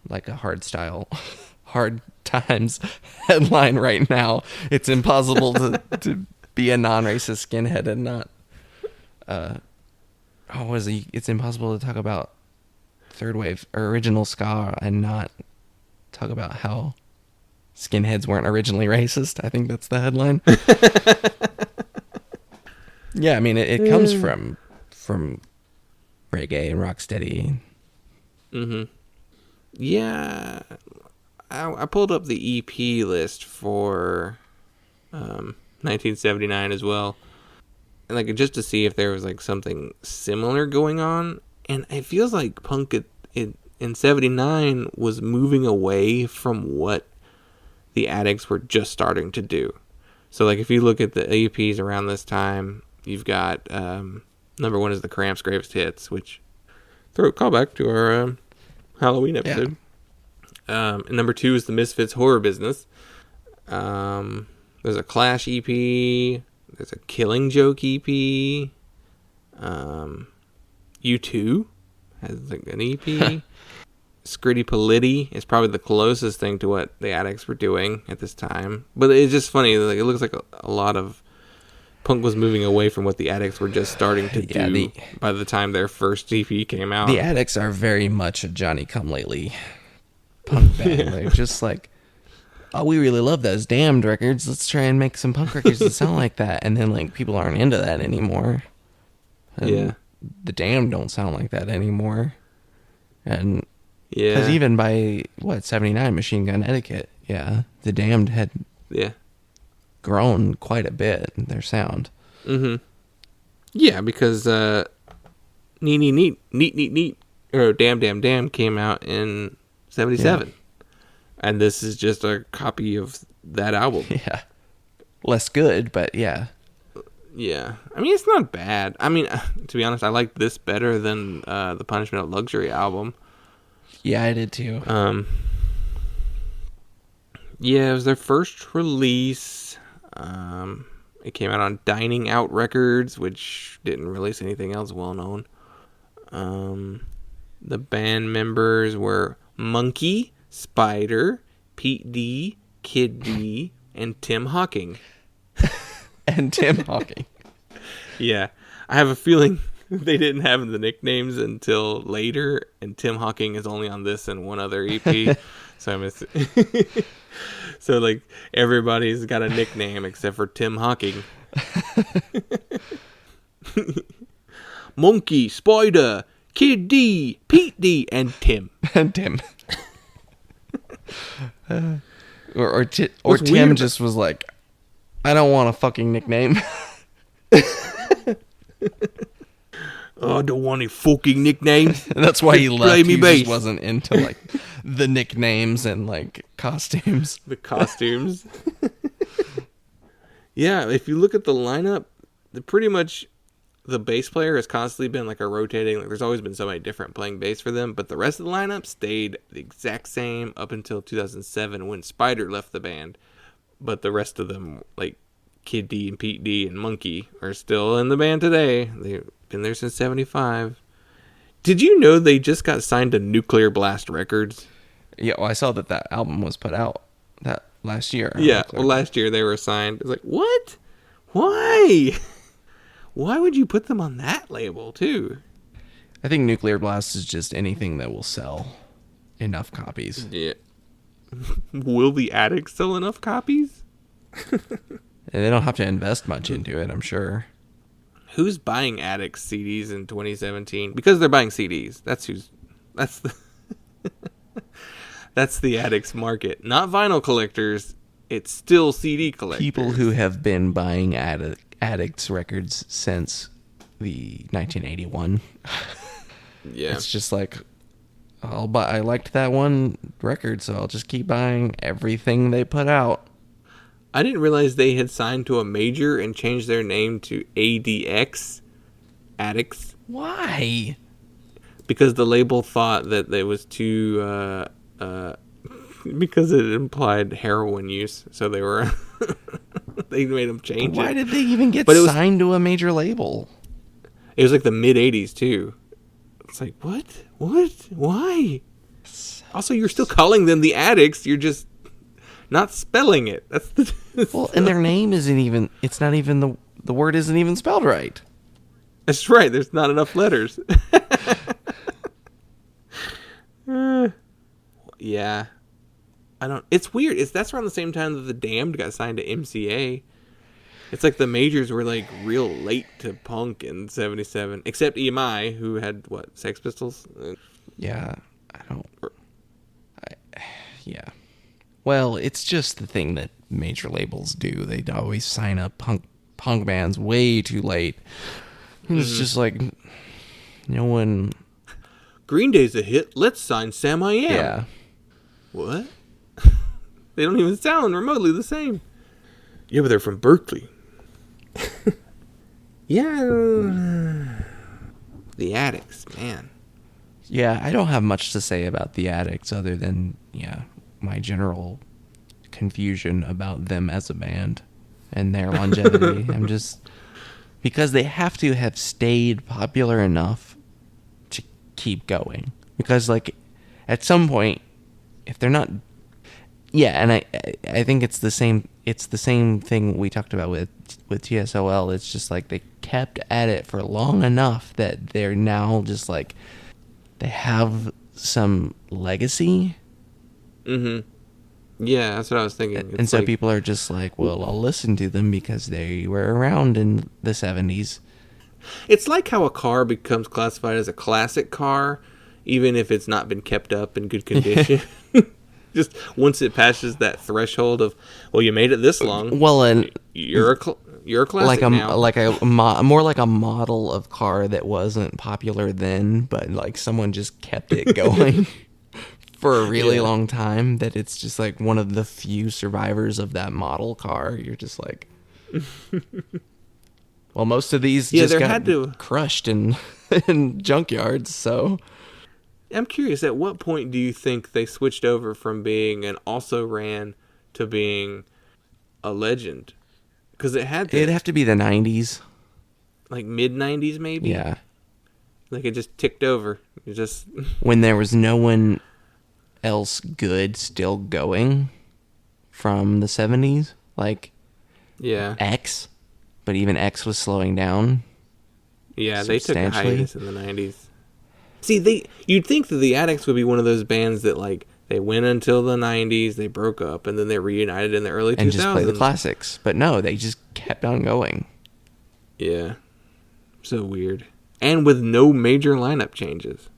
like a hard times headline right now. It's impossible to be a non-racist skinhead and not it's impossible to talk about third wave or original ska and not talk about how skinheads weren't originally racist. I think that's the headline. Yeah, I mean it comes from reggae and rocksteady. Mm-hmm. Yeah, I pulled up the EP list for 1979 as well, and like just to see if there was like something similar going on. And it feels like punk in 79 was moving away from what the Addicts were just starting to do. So like if you look at the EPs around this time, you've got number one is the Cramps' Greatest Hits, which throw a callback to our Halloween episode. Yeah. And number two is the Misfits' Horror Business. There's a Clash EP. There's a Killing Joke EP. U2 has like an EP. Scritti Politti is probably the closest thing to what the Addicts were doing at this time. But it's just funny. Like it looks like a lot of punk was moving away from what the Addicts were just starting to do by the time their first EP came out. The Addicts are very much a Johnny-come-lately punk band. Yeah. They're just like, oh, we really love those Damned records. Let's try and make some punk records that sound like that. And then like people aren't into that anymore. And the Damned don't sound like that anymore. And because even by 79 Machine Gun Etiquette, the Damned had grown quite a bit in their sound. Mm-hmm. Yeah, because Neat or Damn came out in 77. Yeah. And this is just a copy of that album. Yeah. Less good, but yeah. Yeah. I mean, it's not bad. I mean, to be honest, I like this better than the Punishment of Luxury album. Yeah, I did too. Yeah, it was their first release. It came out on Dining Out Records, which didn't release anything else well known. The band members were Monkey, Spider, Pete D, Kid D, and Tim Hawking. Yeah. I have a feeling they didn't have the nicknames until later, and Tim Hawking is only on this and one other EP. So like everybody's got a nickname except for Tim Hawking. Monkey, Spider, Kid D, Pete D, and Tim. Or Tim weird, just was like, I don't want a fucking nickname. I don't want any fucking nicknames. That's why he left. He just wasn't into like the nicknames and like costumes. The costumes. Yeah, if you look at the lineup, pretty much the bass player has constantly been like a rotating, like there's always been somebody different playing bass for them, but the rest of the lineup stayed the exact same up until 2007 when Spider left the band. But the rest of them, like Kid D and Pete D and Monkey, are still in the band today. They've been there since 75. Did you know they just got signed to Nuclear Blast Records? Yeah, well, I saw that album was put out that last year. Yeah, well, last year they were signed. It's like, what? Why? Why would you put them on that label, too? I think Nuclear Blast is just anything that will sell enough copies. Yeah. Will the Addicts sell enough copies? And they don't have to invest much into it, I'm sure. Who's buying Addicts CDs in 2017? Because they're buying CDs. That's the that's the Addicts market. Not vinyl collectors. It's still CD collectors. People who have been buying Addicts records since the 1981. Yeah. It's just like, I liked that one record, so I'll just keep buying everything they put out. I didn't realize they had signed to a major and changed their name to ADX, Addicts. Why? Because the label thought that it was too, because it implied heroin use. So they were, they made them change it. Why did they even get signed to a major label? It was like the mid-'80s, too. It's like, what? Why? Also, you're still calling them the Addicts. You're just not spelling it. That's the well, and their name isn't even, it's not even, the word isn't even spelled right. That's right. There's not enough letters. Yeah. It's weird. That's around the same time that the Damned got signed to MCA. It's like the majors were like real late to punk in 77, except EMI, who had Sex Pistols? Yeah. Yeah. Well, it's just the thing that major labels do. They always sign up punk bands way too late. It's just like, no one... Green Day's a hit. Let's sign Sam I Am. Yeah. What? They don't even sound remotely the same. Yeah, but they're from Berkeley. Yeah. The Addicts, man. Yeah, I don't have much to say about the Addicts other than, my general confusion about them as a band and their longevity. I'm just... Because they have to have stayed popular enough to keep going. Because, like, at some point, if they're not... Yeah, and I think it's the same thing we talked about with TSOL. It's just like they kept at it for long enough that they're now just like they have some legacy. Mm-hmm. Yeah, that's what I was thinking. And so people are just like, well, I'll listen to them because they were around in the 70s. It's like how a car becomes classified as a classic car, even if it's not been kept up in good condition. Just once it passes that threshold of, well, you made it this long. Well, and you're a classic now. More like a model of car that wasn't popular then, but like someone just kept it going for a really long time. That it's just like one of the few survivors of that model car. You're just like, well, most of these just got crushed in junkyards. So. I'm curious, at what point do you think they switched over from being an also ran to being a legend? Because it'd have to be the 90s. Like mid-90s, maybe? Yeah. Like it just ticked over. It just when there was no one else good still going from the 70s. Like X. But even X was slowing down. Yeah, they took a hiatus in the 90s. See, you'd think that the Addicts would be one of those bands that, like, they went until the 90s, they broke up, and then they reunited in the early 2000s. And just play the classics. But no, they just kept on going. Yeah. So weird. And with no major lineup changes.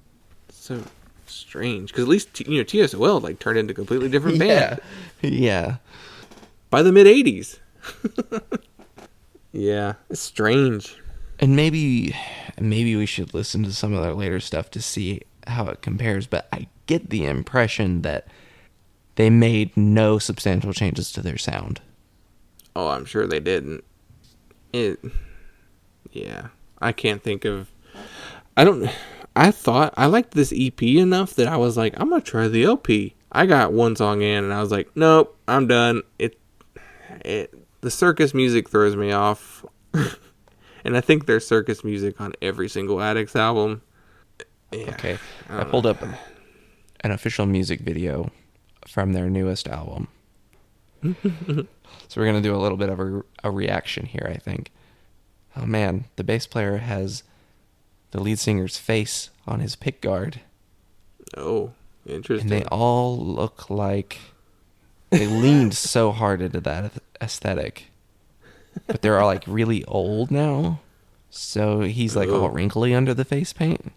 So strange. Because at least, TSOL, like, turned into a completely different band. Yeah. By the mid-80s. Yeah. It's strange. And maybe we should listen to some of their later stuff to see how it compares. But I get the impression that they made no substantial changes to their sound. Oh, I'm sure they didn't. Yeah. I can't think of. I thought I liked this EP enough that I was like, I'm gonna try the LP. I got one song in, and I was like, nope, I'm done. The circus music throws me off, and I think there's circus music on every single Addicts album. Yeah, okay, I pulled up an official music video from their newest album. So we're gonna do a little bit of a reaction here, I think. Oh man, the bass player has the lead singer's face on his pick guard. Oh, interesting. And they all look like they leaned so hard into that aesthetic. But they're all like really old now. So he's like all wrinkly under the face paint.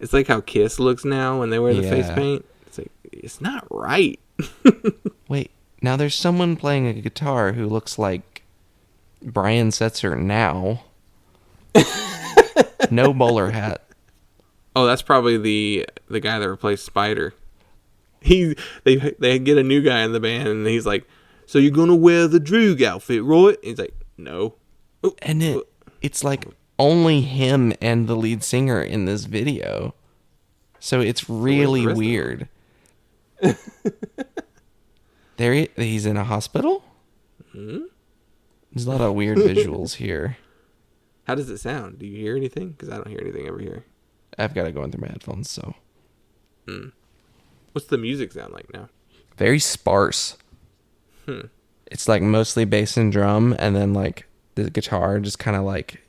It's like how Kiss looks now when they wear the face paint. It's like, it's not right. Wait, now there's someone playing a guitar who looks like Brian Setzer now. No bowler hat. Oh, that's probably the guy that replaced Spider. They get a new guy in the band, and he's like, "So you're gonna wear the Droog outfit, right?" And he's like, "No." And it's like only him and the lead singer in this video, so it's really weird. He's in a hospital. Mm-hmm. There's a lot of weird visuals here. How does it sound? Do you hear anything? Because I don't hear anything over here. I've got it going through my headphones, so. What's the music sound like now? Very sparse. It's like mostly bass and drum, and then like the guitar just kind of like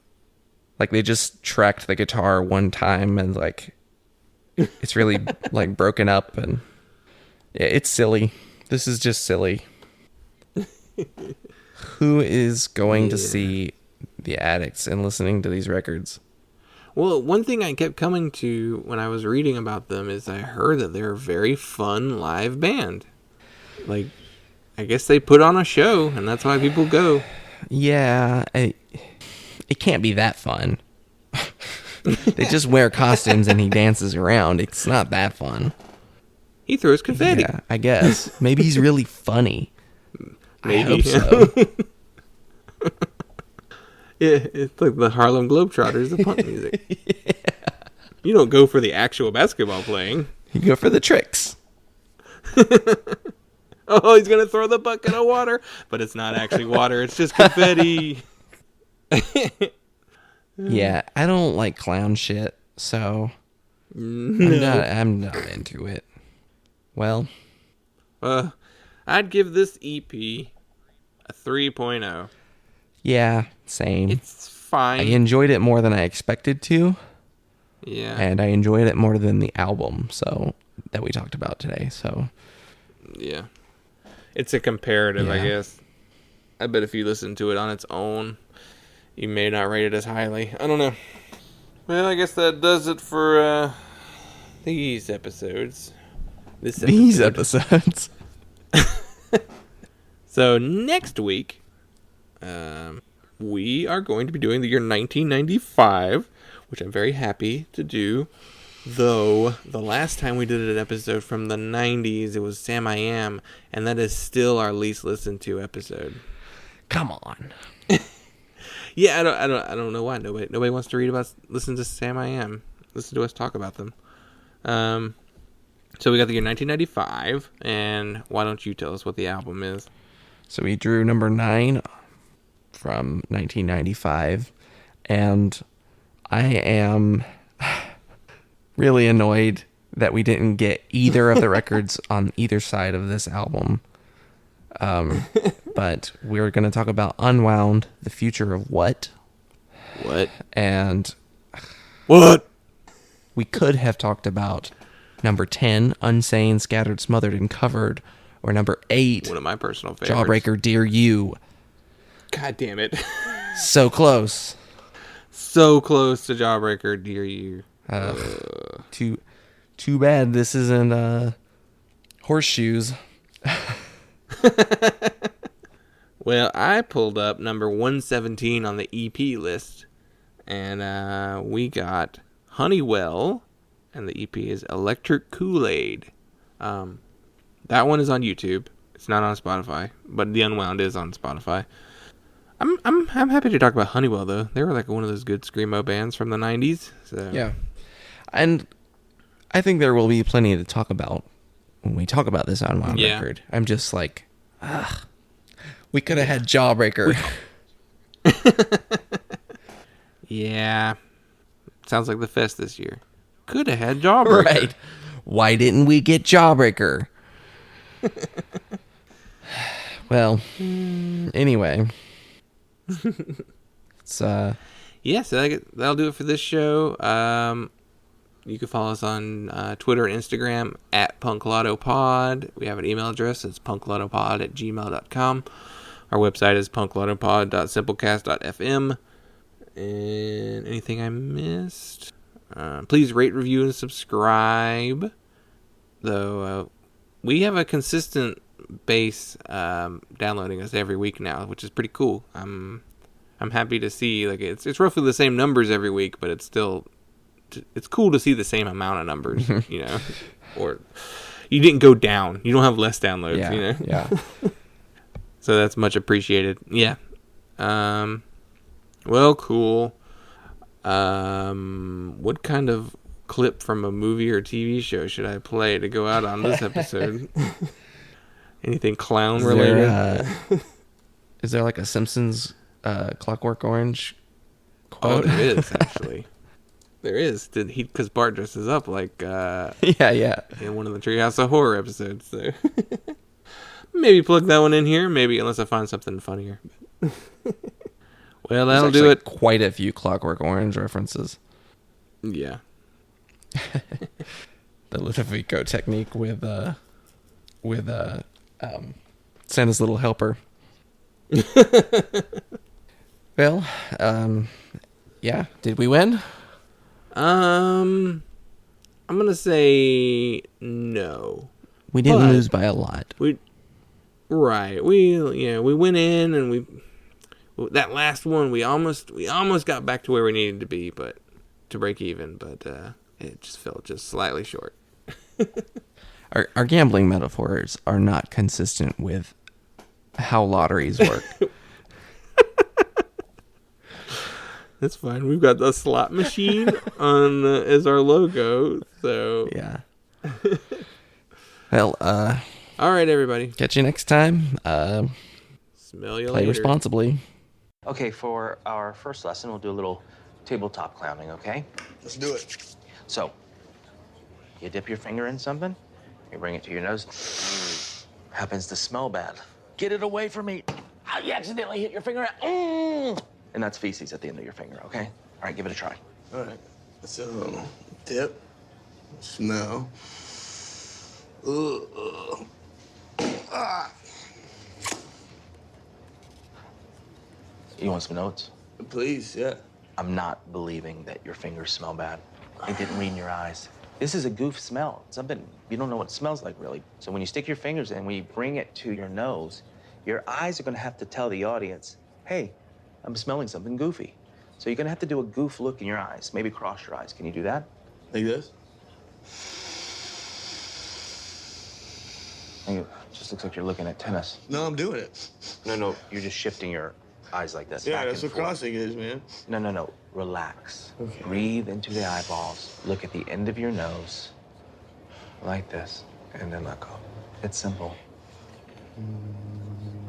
they just tracked the guitar one time, and like it's really like broken up, and yeah, it's silly. This is just silly. Who is going to see the Addicts and listening to these records? Well, one thing I kept coming to when I was reading about them is I heard that they're a very fun live band. Like, I guess they put on a show, and that's why people go. Yeah, it can't be that fun. They just wear costumes and he dances around. It's not that fun. He throws confetti. Yeah, I guess. Maybe he's really funny. Maybe. I hope so. Yeah, it's like the Harlem Globetrotters of punk music. Yeah. You don't go for the actual basketball playing. You go for the tricks. Oh, he's going to throw the bucket of water. But it's not actually water. It's just confetti. Yeah, I don't like clown shit, so I'm not into it. Well, I'd give this EP a 3.0. Yeah, same. It's fine. I enjoyed it more than I expected to. Yeah. And I enjoyed it more than the album, so that we talked about today. So yeah. It's a comparative, I guess. I bet if you listen to it on its own, you may not rate it as highly. I don't know. Well, I guess that does it for these episodes. These episodes. So next week, we are going to be doing the year 1995, which I'm very happy to do. Though the last time we did an episode from the 90s, it was Sam I Am, and that is still our least listened to episode. Come on. Yeah, I don't know why nobody wants to listen to Sam I Am. Listen to us talk about them. So we got the year 1995, and why don't you tell us what the album is? So we drew number 9 from 1995, and I am really annoyed that we didn't get either of the records on either side of this album. But we're going to talk about Unwound, The Future of What? What? And what? We could have talked about number 10, Unsane, Scattered, Smothered, and Covered, or number 8, one of my personal favorites, Jawbreaker, Dear You. God damn it. So close. So close to Jawbreaker, Dear You. Too bad this isn't Horseshoes. Well, I pulled up number 117 on the EP list, and we got Honeywell, and the EP is Electric Kool-Aid. That one is on YouTube. It's not on Spotify, but the Unwound is on Spotify. I'm happy to talk about Honeywell though. They were like one of those good screamo bands from the 90s. So Yeah. And I think there will be plenty to talk about when we talk about this on Wild Record. I'm just like, we could have had Jawbreaker. Yeah. Sounds like the fest this year. Could have had Jawbreaker. Right. Why didn't we get Jawbreaker? Well, anyway. It's yeah, so that'll do it for this show. You can follow us on Twitter and Instagram at punklautopod. We have an email address. It's punklautopod@gmail.com. Our website is punklautopod.simplecast.fm. And anything I missed? Please rate, review, and subscribe. Though we have a consistent base downloading us every week now, which is pretty cool. I'm happy to see it's roughly the same numbers every week, but it's cool to see the same amount of numbers, or you didn't go down. You don't have less downloads, Yeah. So that's much appreciated. Yeah. Well, cool. What kind of clip from a movie or TV show should I play to go out on this episode? Anything clown related? Is there like a Simpsons Clockwork Orange quote? Oh, there is, actually. There is. Because Bart dresses up like yeah. in one of the Treehouse of Horror episodes. So maybe plug that one in here. Maybe, unless I find something funnier. Well, that'll do it. Quite a few Clockwork Orange references. Yeah. The Ludovico technique with Santa's Little Helper. Well, yeah. Did we win? I'm gonna say no. We didn't lose by a lot. We went in and that last one we almost got back to where we needed to be, but to break even, but it just fell just slightly short. Our gambling metaphors are not consistent with how lotteries work. That's fine. We've got the slot machine on as our logo, so yeah. Well, all right, everybody. Catch you next time. Smell you Play later. responsibly. Okay, for our first lesson, we'll do a little tabletop clowning, okay? Let's do it. So, you dip your finger in something, you bring it to your nose, happens to smell bad. Get it away from me. Oh, you accidentally hit your finger. And that's feces at the end of your finger, okay? All right, give it a try. All right. So, dip, smell. Ah. You want some notes? Please, yeah. I'm not believing that your fingers smell bad. It didn't read in your eyes. This is a goof smell. Something you don't know what it smells like, really. So when you stick your fingers in, when you bring it to your nose, your eyes are gonna have to tell the audience, hey, I'm smelling something goofy. So you're gonna have to do a goof look in your eyes. Maybe cross your eyes. Can you do that? Like this? It just looks like you're looking at tennis. No, I'm doing it. No, you're just shifting your eyes like this. Yeah, back that's and what forth. crossing is, man. No. Relax. Okay. Breathe into the eyeballs. Look at the end of your nose. Like this. And then let go. It's simple.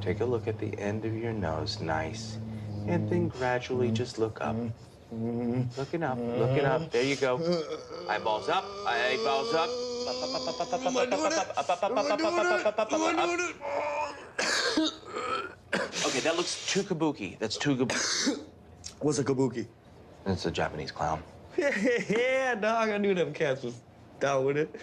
Take a look at the end of your nose. Nice. And then gradually just look up. Looking up. Looking up. There you go. Eyeballs up. Eyeballs up. Up, up, up, up, up, up, up, up, up, up, up, up, up, up, up, up, up. Okay, that looks too kabuki. That's too kabuki. What's a kabuki? It's a Japanese clown. Yeah, dog. I knew them cats was down with it.